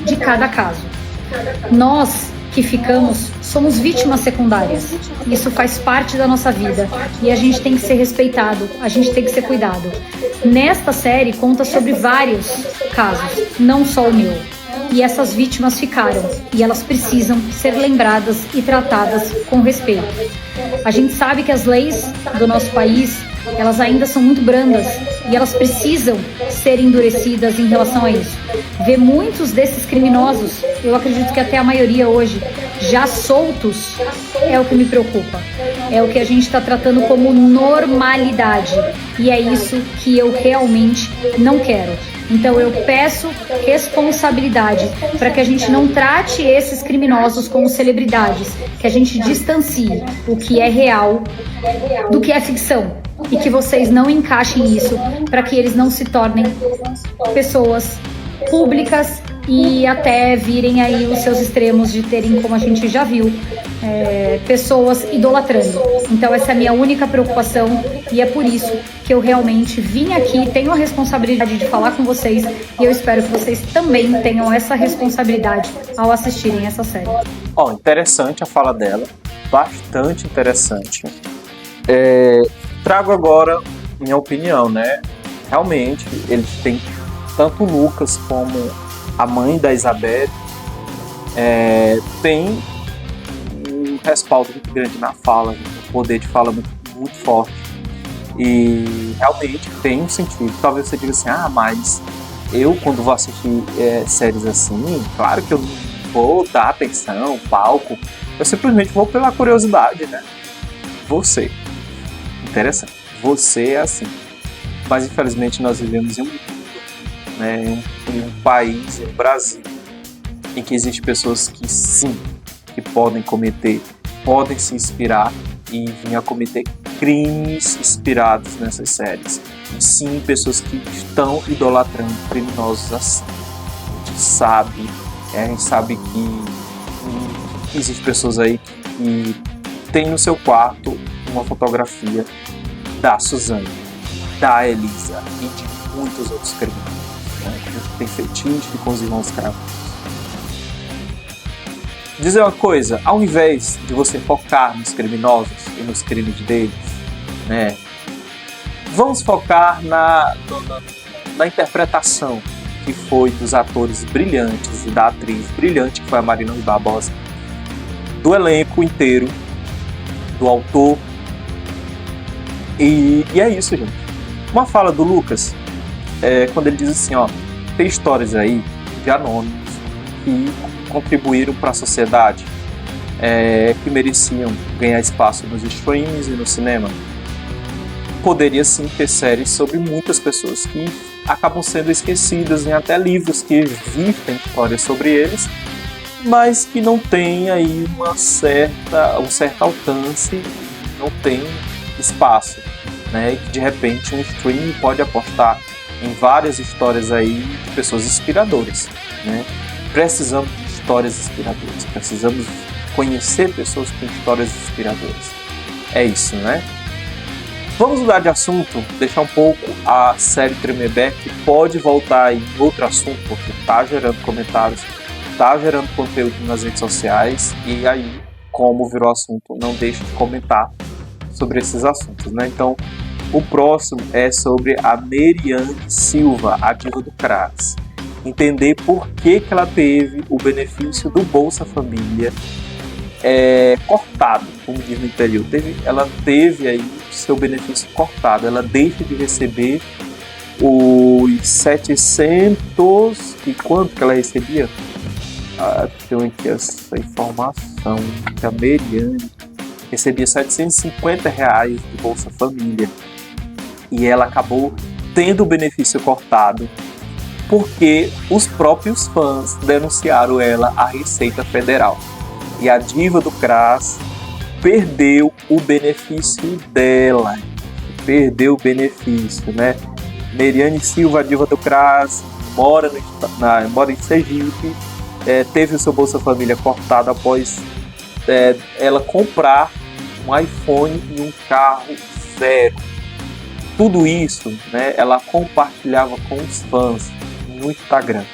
de cada caso. Nós que ficamos somos vítimas secundárias. Isso faz parte da nossa vida e a gente tem que ser respeitado, a gente tem que ser cuidado. Nesta série conta sobre vários casos, não só o meu. E essas vítimas ficaram e elas precisam ser lembradas e tratadas com respeito. A gente sabe que as leis do nosso país, elas ainda são muito brandas e elas precisam ser endurecidas em relação a isso. Ver muitos desses criminosos, eu acredito que até a maioria hoje, já soltos, é o que me preocupa. É o que a gente está tratando como normalidade. E é isso que eu realmente não quero. Então eu peço responsabilidade para que a gente não trate esses criminosos como celebridades, que a gente distancie o que é real do que é ficção e que vocês não encaixem isso para que eles não se tornem pessoas públicas e até virem aí os seus extremos de terem, como a gente já viu, pessoas idolatrando. Então essa é a minha única preocupação e é por isso que eu realmente vim aqui, tenho a responsabilidade de falar com vocês e eu espero que vocês também tenham essa responsabilidade ao assistirem essa série. Interessante a fala dela, bastante interessante. Trago agora minha opinião, né? Realmente, eles têm tanto o Lucas como a mãe da Isabelle tem um respaldo muito grande na fala, um poder de fala muito, muito forte. E realmente tem um sentido. Talvez você diga assim, mas eu quando vou assistir séries assim, claro que eu não vou dar atenção, palco, eu simplesmente vou pela curiosidade, né? Você. Interessante. Você é assim. Mas infelizmente nós vivemos em um mundo, né, em um país, em um Brasil, em que existem pessoas que sim, que podem se inspirar e vir a cometer crimes inspirados nessas séries. E sim, pessoas que estão idolatrando criminosos assim. A gente sabe que existem pessoas aí que tem no seu quarto uma fotografia da Suzane, da Elisa e de muitos outros criminosos, né? Que tem fetiche com os irmãos Cravos. Dizer uma coisa, ao invés de você focar nos criminosos e nos crimes deles, né, vamos focar na interpretação que foi dos atores brilhantes e da atriz brilhante que foi a Marina Rui Barbosa, do elenco inteiro, do autor. E é isso, gente. Uma fala do Lucas, quando ele diz assim, tem histórias aí de anônimos que contribuíram para a sociedade. que mereciam ganhar espaço nos streams e no cinema. Poderia sim ter séries sobre muitas pessoas que acabam sendo esquecidas, em até livros que existem histórias sobre eles, mas que não tem aí um certo alcance, não tem espaço, né? E que de repente um streaming pode apostar em várias histórias aí de pessoas inspiradoras, né? Precisamos de histórias inspiradoras, precisamos conhecer pessoas com histórias inspiradoras. É isso, né? Vamos mudar de assunto, deixar um pouco a série Tremembé, que pode voltar aí em outro assunto, porque está gerando comentários, está gerando conteúdo nas redes sociais, e aí, como virou assunto, não deixe de comentar sobre esses assuntos, né? Então, o próximo é sobre a Meriane Silva, a diva do CRAS. Entender por que ela teve o benefício do Bolsa Família cortado, como diz no interior. Ela teve aí seu benefício cortado. Ela deixa de receber os 700... E quanto que ela recebia? Tenho aqui essa informação, que a Meriane recebia R$750 de Bolsa Família. E ela acabou tendo o benefício cortado porque os próprios fãs denunciaram ela à Receita Federal. E a diva do CRAS perdeu o benefício dela. Perdeu o benefício, né? Meriane Silva, a diva do CRAS, mora em Sergipe, teve o seu Bolsa Família cortado após ela comprar um iPhone e um carro zero. Tudo isso, né, ela compartilhava com os fãs no Instagram.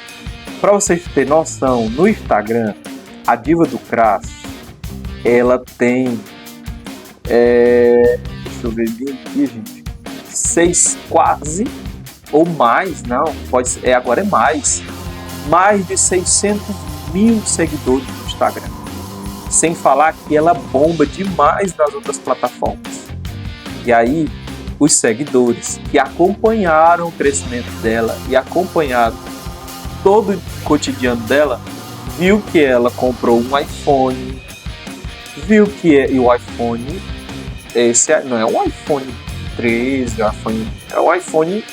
Para vocês terem noção, no Instagram, a diva do CRAS, ela tem, deixa eu ver bem aqui, gente, 6 quase, ou mais, não, pode ser, agora é mais de 600 mil seguidores no Instagram. Sem falar que ela bomba demais nas outras plataformas. E aí, os seguidores que acompanharam o crescimento dela e acompanharam todo o cotidiano dela, viu que ela comprou um iPhone, viu que e o iPhone, esse não é um iPhone 13, é o iPhone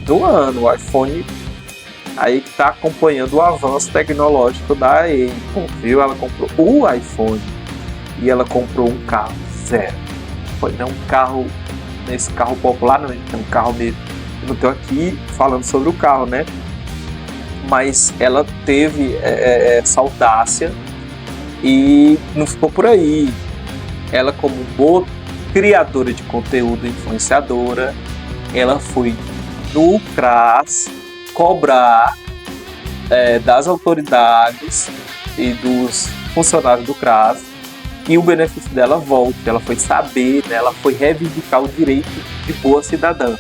do ano, o iPhone aí que está acompanhando o avanço tecnológico da Apple, viu? Ela comprou o iPhone e ela comprou um carro zero. Foi não um carro, nesse carro popular, não, é um carro mesmo. Eu não estou aqui falando sobre o carro, né? Mas ela teve essa audácia e não ficou por aí. Ela, como boa criadora de conteúdo, influenciadora, ela foi no CRAS cobrar das autoridades e dos funcionários do CRAS que o benefício dela volte. Ela foi saber, né? Ela foi reivindicar o direito de boa cidadã.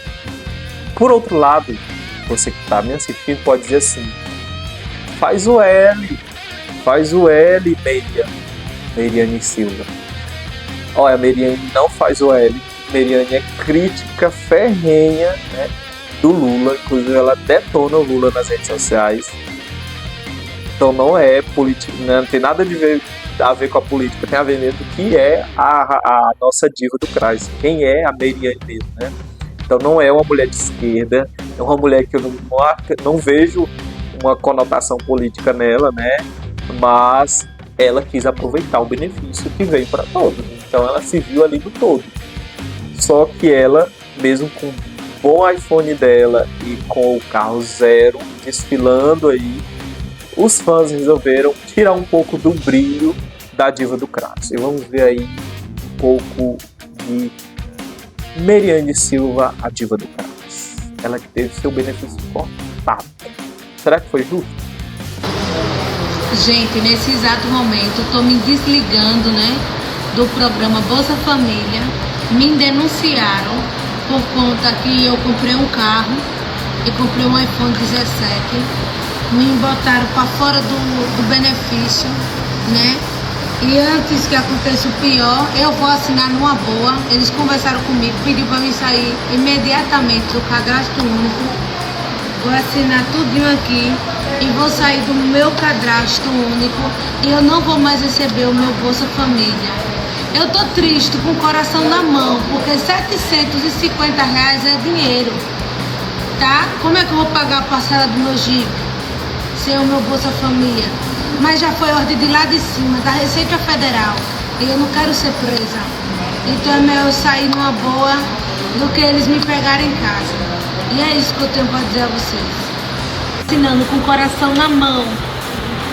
Por outro lado, você que está me assistindo pode dizer assim: faz o L, Meriane Silva. Olha, a Meriane não faz o L. Meriane é crítica ferrenha, né, do Lula. Inclusive ela detona o Lula nas redes sociais. Então não é política, não tem nada a ver com a política, tem a ver mesmo que é a nossa diva do CRAS, quem é a Meriane mesmo, né? Então não é uma mulher de esquerda, é uma mulher que eu não vejo uma conotação política nela, né? Mas ela quis aproveitar o benefício que veio para todos, então ela se viu ali no todo. Só que ela, mesmo com o bom iPhone dela e com o carro zero desfilando aí, os fãs resolveram tirar um pouco do brilho da diva do CRAS. E vamos ver aí um pouco de Meriane Silva, a diva do CRAS. Ela que teve seu benefício cortado. Será que foi justo? Gente, nesse exato momento, eu tô me desligando, né, do programa Bolsa Família. Me denunciaram por conta que eu comprei um carro e comprei um iPhone 17. Me botaram para fora do benefício, né? E antes que aconteça o pior, eu vou assinar numa boa. Eles conversaram comigo, pediu para mim sair imediatamente do cadastro único. Vou assinar tudinho aqui e vou sair do meu cadastro único e eu não vou mais receber o meu Bolsa Família. Eu tô triste, com o coração na mão, porque R$750 é dinheiro, tá? Como é que eu vou pagar a parcela do meu Jeep sem o meu Bolsa Família? Mas já foi ordem de lá de cima, da Receita Federal, e eu não quero ser presa. Então é melhor eu sair numa boa do que eles me pegarem em casa. E é isso que eu tenho para dizer a vocês. Assinando com o coração na mão,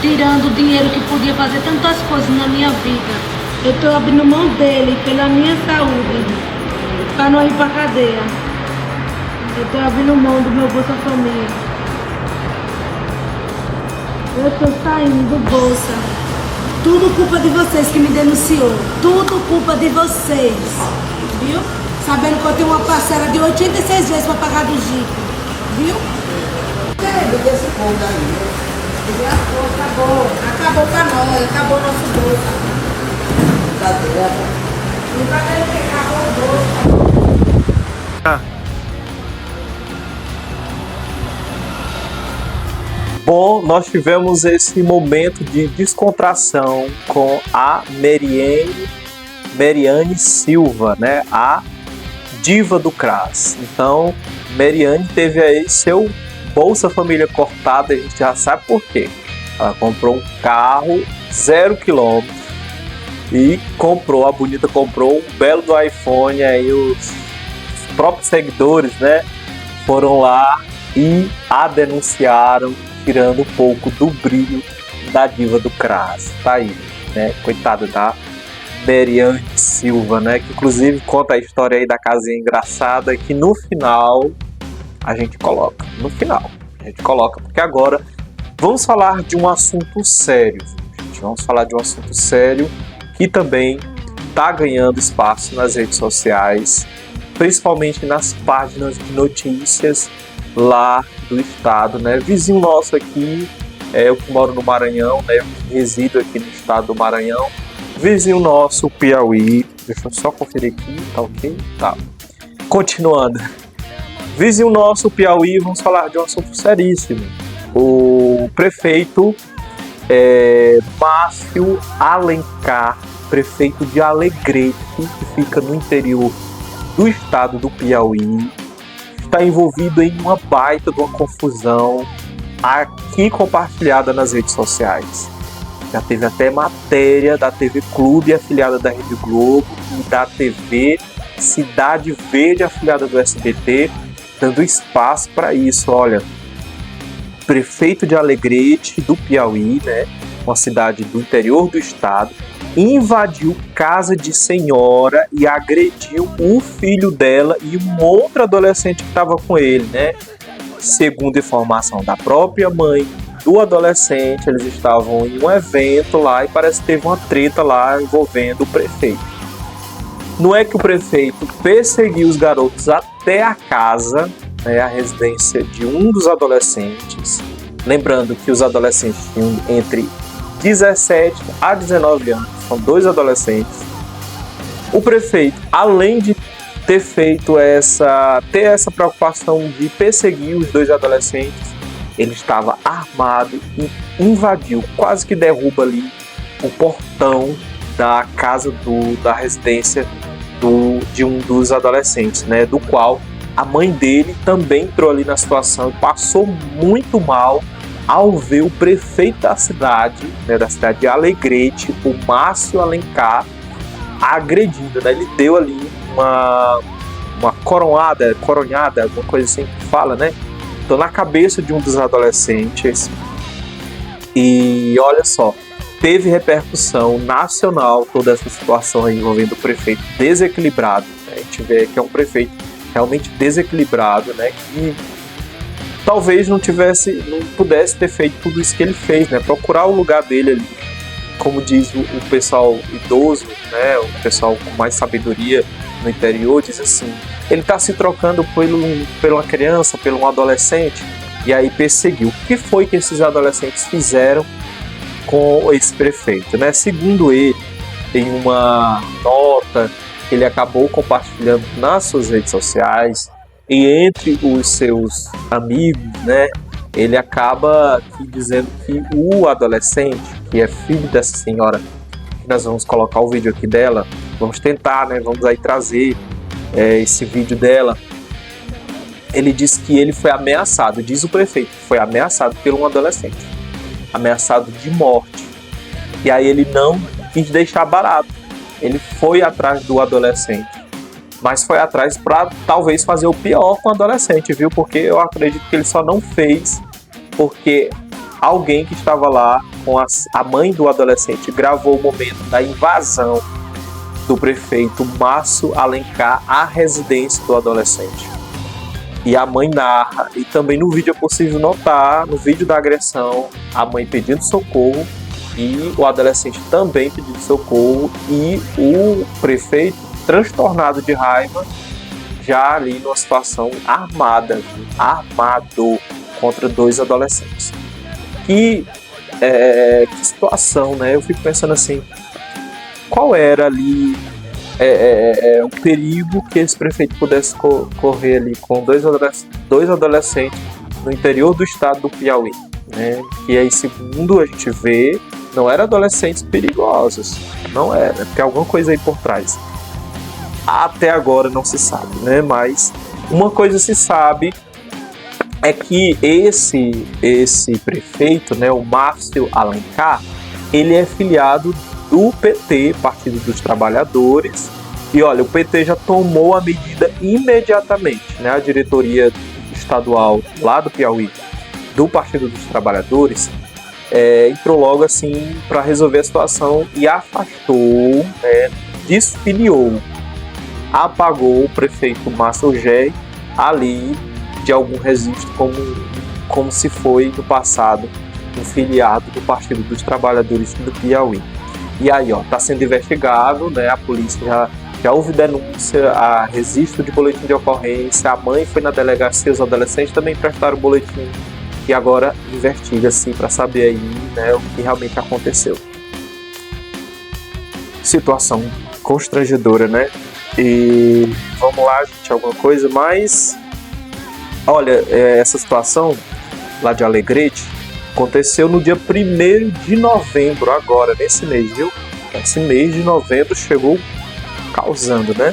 tirando o dinheiro que podia fazer tantas coisas na minha vida. Eu tô abrindo mão dele pela minha saúde, para não ir pra cadeia. Eu tô abrindo mão do meu Bolsa Família. Eu tô saindo do Bolsa. Tudo culpa de vocês que me denunciou. Tudo culpa de vocês. Viu? Sabendo que eu tenho uma parcela de 86 vezes para pagar do Jeep. Viu? Desse povo aí. Acabou. Acabou pra nós. Acabou nosso Bolsa. Não vai querer pegar o Bolsa. Bom, nós tivemos esse momento de descontração com a Meriane Silva, né? A diva do CRAS. Então, Meriane teve aí seu Bolsa Família cortado, a gente já sabe por quê. Ela comprou um carro 0 km e a bonita comprou um belo do iPhone. Aí os próprios seguidores, né, foram lá e a denunciaram, tirando um pouco do brilho da diva do CRAS. Tá aí, né? Coitada da Meriane Silva, né? Que inclusive conta a história aí da casinha engraçada que no final a gente coloca. Porque agora vamos falar de um assunto sério, gente. Vamos falar de um assunto sério que também tá ganhando espaço nas redes sociais, principalmente nas páginas de notícias lá do estado, né? Vizinho nosso aqui, eu que moro no Maranhão, né? Eu que resido aqui no estado do Maranhão. Vizinho nosso, Piauí. Deixa eu só conferir aqui, tá ok? Tá. Continuando. Vizinho nosso, Piauí, vamos falar de um assunto seríssimo. O prefeito Márcio Alencar, prefeito de Alegrete, que fica no interior do estado do Piauí, está envolvido em uma baita de uma confusão aqui compartilhada nas redes sociais. Já teve até matéria da TV Clube, afiliada da Rede Globo, e da TV Cidade Verde, afiliada do SBT, dando espaço para isso. Olha, prefeito de Alegrete, do Piauí, né, uma cidade do interior do estado, invadiu casa de senhora e agrediu o filho dela e um outro adolescente que estava com ele, né? Segundo informação da própria mãe do adolescente, eles estavam em um evento lá e parece que teve uma treta lá envolvendo o prefeito. Não é que o prefeito perseguiu os garotos até a casa, né, a residência de um dos adolescentes. Lembrando que os adolescentes tinham entre 17 a 19 anos, são dois adolescentes. O prefeito, além de ter essa preocupação de perseguir os dois adolescentes, ele estava armado e invadiu, quase que derruba ali o portão da casa da residência de um dos adolescentes, né, do qual a mãe dele também entrou ali na situação e passou muito mal ao ver o prefeito da cidade, né, da cidade de Alegrete, o Márcio Alencar, agredindo, né? Ele deu ali uma coronhada, alguma coisa assim que fala, né? Então, na cabeça de um dos adolescentes. E olha só, teve repercussão nacional toda essa situação aí envolvendo o prefeito desequilibrado, né? A gente vê que é um prefeito realmente desequilibrado, né? Que talvez não pudesse ter feito tudo isso que ele fez, né? Procurar o lugar dele ali, como diz o pessoal idoso, né? O pessoal com mais sabedoria no interior diz assim: ele está se trocando por uma criança, por um adolescente, e aí perseguiu. O que foi que esses adolescentes fizeram com esse prefeito, né? Segundo ele, em uma nota que ele acabou compartilhando nas suas redes sociais e entre os seus amigos, né, ele acaba aqui dizendo que o adolescente, que é filho dessa senhora, nós vamos colocar o vídeo aqui dela, vamos tentar, né? Vamos aí trazer esse vídeo dela. Ele diz que ele foi ameaçado, diz o prefeito, foi ameaçado por um adolescente, ameaçado de morte. E aí ele não quis deixar barato, ele foi atrás do adolescente, mas foi atrás para talvez fazer o pior com o adolescente, viu? Porque eu acredito que ele só não fez porque alguém que estava lá com a mãe do adolescente gravou o momento da invasão do prefeito Márcio Alencar à residência do adolescente. E a mãe narra, e também no vídeo é possível notar, no vídeo da agressão, a mãe pedindo socorro e o adolescente também pedindo socorro e o prefeito transtornado de raiva, já ali numa situação armado contra 2 adolescentes. Que situação, né? Eu fico pensando assim, qual era ali o perigo que esse prefeito pudesse correr ali com dois adolescentes no interior do estado do Piauí, né? Que aí, segundo a gente vê, não eram adolescentes perigosos, não era, porque alguma coisa aí por trás. Até agora não se sabe, né? Mas uma coisa se sabe é que esse prefeito, né, o Márcio Alencar, ele é filiado do PT, Partido dos Trabalhadores, e olha, o PT já tomou a medida imediatamente, né? A diretoria estadual lá do Piauí, do Partido dos Trabalhadores, entrou logo assim para resolver a situação e afastou, desfiliou, apagou o prefeito Márcio Gé ali de algum registro, como se foi no passado um filiado do Partido dos Trabalhadores do Piauí. E aí, ó, tá sendo investigado, né? A polícia já houve denúncia, a registro de boletim de ocorrência, a mãe foi na delegacia, os adolescentes também prestaram boletim e agora investiga, assim, para saber aí, né, o que realmente aconteceu. Situação constrangedora, né? E vamos lá, gente, alguma coisa mais? Olha, essa situação lá de Alegrete aconteceu no dia 1º de novembro, agora, nesse mês, viu? Esse mês de novembro chegou causando, né?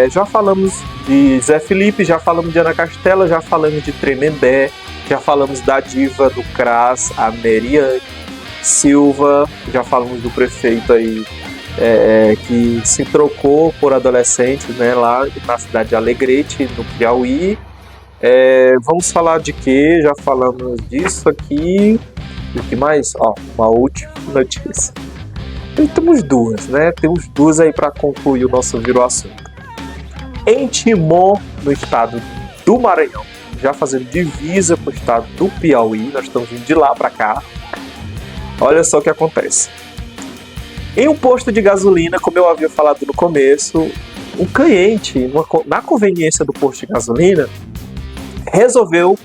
Já falamos de Zé Felipe, já falamos de Ana Castela, já falamos de Tremembé, já falamos da diva do CRAS, a Meriane Silva, já falamos do prefeito aí que se trocou por adolescentes, né, lá na cidade de Alegrete, no Piauí. Vamos falar de quê? Já falamos disso aqui. E o que mais? Ó, uma última notícia. E temos duas, né? Temos duas aí para concluir o nosso Virou Assunto. Em Timon, no estado do Maranhão, já fazendo divisa com o estado do Piauí, nós estamos vindo de lá para cá. Olha só o que acontece. Em um posto de gasolina, como eu havia falado no começo, um cliente, na conveniência do posto de gasolina, resolveu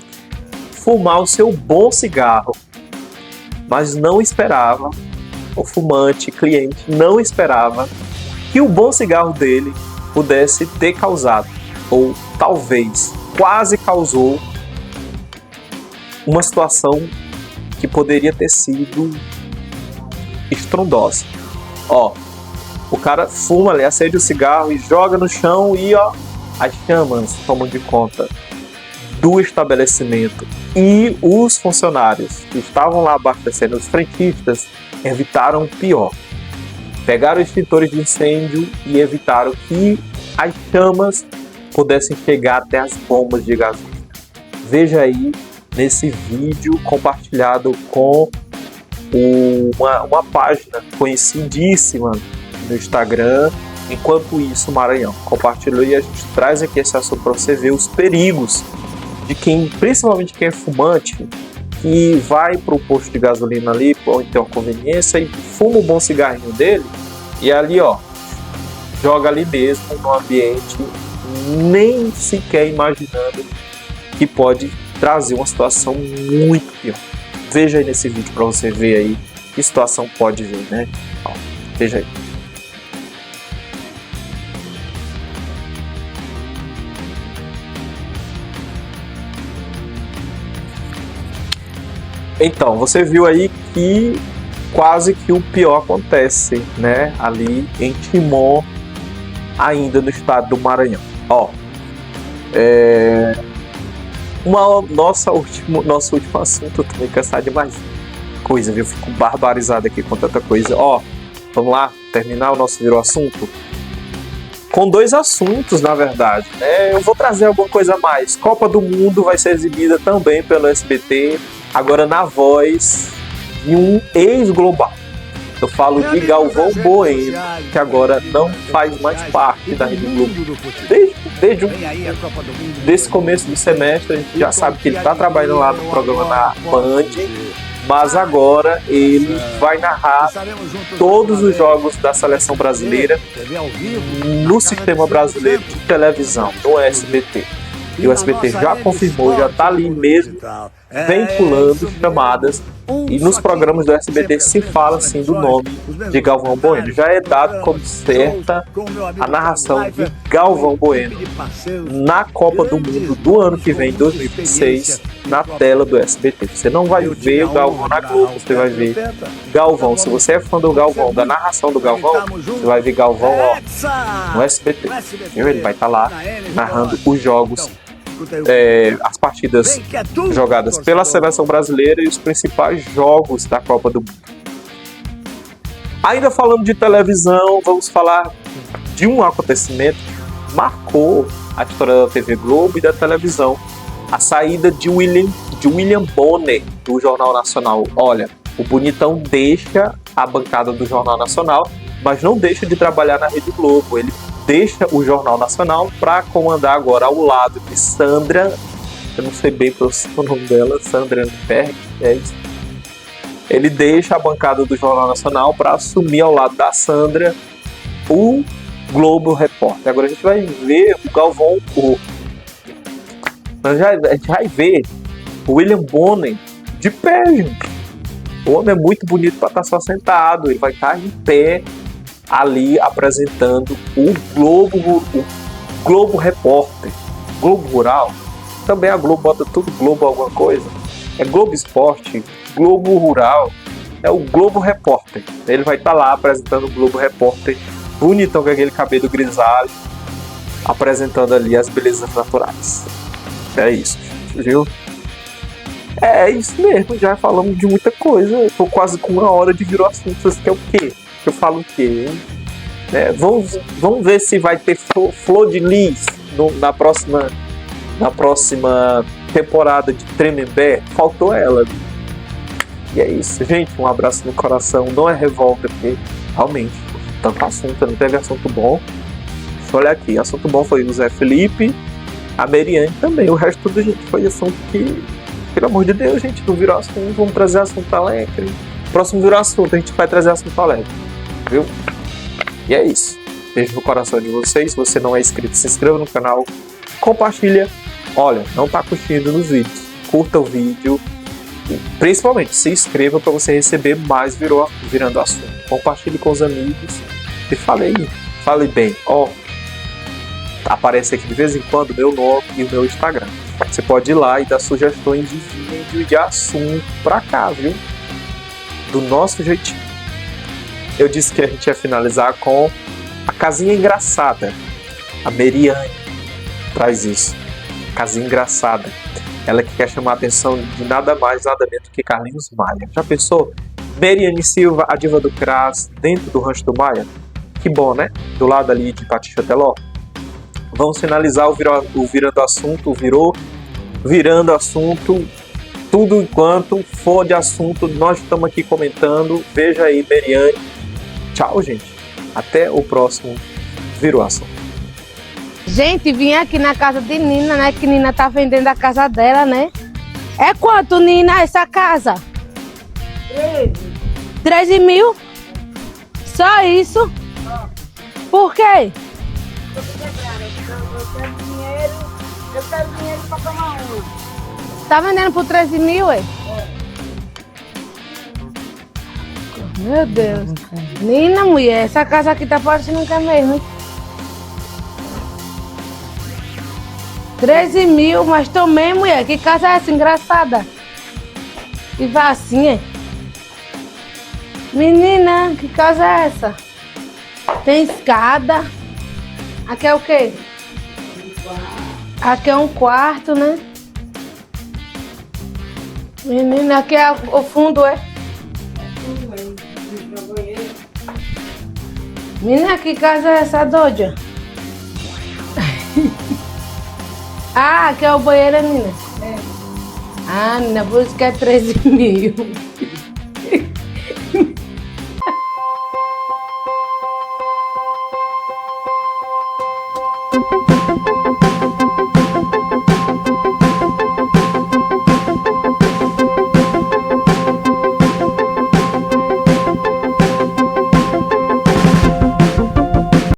fumar o seu bom cigarro, mas não esperava, o fumante, cliente, não esperava que o bom cigarro dele pudesse ter causado, ou talvez quase causou, uma situação que poderia ter sido estrondosa. Ó, o cara fuma ali, acende o cigarro e joga no chão e ó, as chamas tomam de conta do estabelecimento e os funcionários que estavam lá abastecendo, os frentistas, evitaram o pior. Pegaram extintores de incêndio e evitaram que as chamas pudessem chegar até as bombas de gasolina. Veja aí nesse vídeo compartilhado com uma página conhecidíssima no Instagram. Enquanto isso, Maranhão compartilhou e a gente traz aqui esse assunto para você ver os perigos de quem, principalmente quem é fumante, que vai para o posto de gasolina ali, ou então a conveniência, e fuma o bom cigarrinho dele, e ali, ó, joga ali mesmo no ambiente, nem sequer imaginando que pode trazer uma situação muito pior. Veja aí nesse vídeo para você ver aí que situação pode vir, né? Ó, veja aí. Então, você viu aí que quase que o pior acontece, né? Ali em Timon, ainda no estado do Maranhão. Ó, nosso último assunto, eu tô meio cansado demais. Coisa, viu? Eu fico barbarizado aqui com tanta coisa. Ó, vamos lá, terminar o nosso Virou Assunto? Com 2 assuntos, na verdade, né? Eu vou trazer alguma coisa a mais. Copa do Mundo vai ser exibida também pelo SBT, agora na voz de um ex-global. Eu falo de Galvão Bueno, que agora não faz mais parte da Rede Globo. Desde começo do semestre, a gente já sabe que ele está trabalhando lá no programa na Band, mas agora ele vai narrar todos os jogos da seleção brasileira no sistema brasileiro de televisão, no SBT. E o SBT já confirmou, já está ali mesmo, vinculando chamadas. E nos programas do SBT se fala assim do nome de Galvão Bueno. Já é dado como certa a narração de Galvão Bueno na Copa do Mundo do ano que vem, 2026, na tela do SBT. Você não vai ver o Galvão na Globo, você vai ver Galvão. Se você é fã do Galvão, da narração do Galvão, você vai ver Galvão no SBT. Ele vai estar lá narrando os jogos, as partidas jogadas pela seleção brasileira e os principais jogos da Copa do Mundo. Ainda falando de televisão, vamos falar de um acontecimento que marcou a história da TV Globo e da televisão: a saída de William Bonner do Jornal Nacional. Olha, o bonitão deixa a bancada do Jornal Nacional, mas não deixa de trabalhar na Rede Globo. Ele deixa o Jornal Nacional para comandar agora ao lado de Sandra, eu não sei bem o nome dela, Sandra Berg, é isso. Ele deixa a bancada do Jornal Nacional para assumir ao lado da Sandra o Globo Repórter. Agora a gente vai ver o Galvão, a gente vai ver o William Bonner de pé, gente. O homem é muito bonito para estar só sentado, ele vai estar em pé ali apresentando o Globo Repórter. Globo Rural, também a Globo bota tudo Globo alguma coisa. É Globo Esporte, Globo Rural, é o Globo Repórter. Ele vai estar lá apresentando o Globo Repórter, bonitão com aquele cabelo grisalho, apresentando ali as belezas naturais. É isso, viu? É isso mesmo, já falamos de muita coisa. Eu tô quase com 1 hora de Virou Assunto. Vocês querem o quê? Eu falo o quê? Vamos ver se vai ter Flor de Lis na próxima temporada de Tremembé. Faltou ela. E é isso, gente. Um abraço no coração. Não é revolta, porque realmente tanto assunto, não teve assunto bom. Deixa eu olhar aqui. Assunto bom foi o Zé Felipe, a Meriane também. O resto tudo, gente, foi assunto que, pelo amor de Deus, gente, não virou assunto. Vamos trazer assunto alegre. Próximo virou assunto, a gente vai trazer assunto alegre. Viu? E é isso. Beijo no coração de vocês. Se você não é inscrito, se inscreva no canal, compartilha. Olha, não tá curtindo nos vídeos, curta o vídeo e principalmente se inscreva para você receber mais virando assunto. Compartilhe com os amigos e fale bem. Ó, aparece aqui de vez em quando meu nome e o meu Instagram. Você pode ir lá e dar sugestões de vídeo e de assunto pra cá, viu? Do nosso jeitinho. Eu disse que a gente ia finalizar com a casinha engraçada. A Meriane traz isso. Casinha engraçada. Ela que quer chamar a atenção de nada mais, nada menos que Carlinhos Maia. Já pensou? Meriane Silva, a diva do CRAS, dentro do Rancho do Maia? Que bom, né? Do lado ali de Patixa Teló. Vamos finalizar o Virando Assunto, Virando Assunto. Tudo enquanto for de assunto, nós estamos aqui comentando. Veja aí, Meriane. Tchau, gente. Até o próximo Virou Assunto. Gente, vim aqui na casa de Nina, né? Que Nina tá vendendo a casa dela, né? É quanto, Nina, essa casa? 13 mil? Só isso? Por quê? Eu quero dinheiro pra tomar uma. Tá vendendo por 13 mil, ué? Meu Deus. Nina, mulher, essa casa aqui tá parecendo que é mesmo, hein? 13 mil, mas também, mulher, que casa é essa engraçada? Que vassinha. Menina, que casa é essa? Tem escada. Aqui é o quê? Aqui é um quarto, né? Menina, aqui é o fundo, é? Menina, que casa é essa, doida? Ah, aqui é o banheiro, menina? É. Ah, menina, por isso que é 13 mil.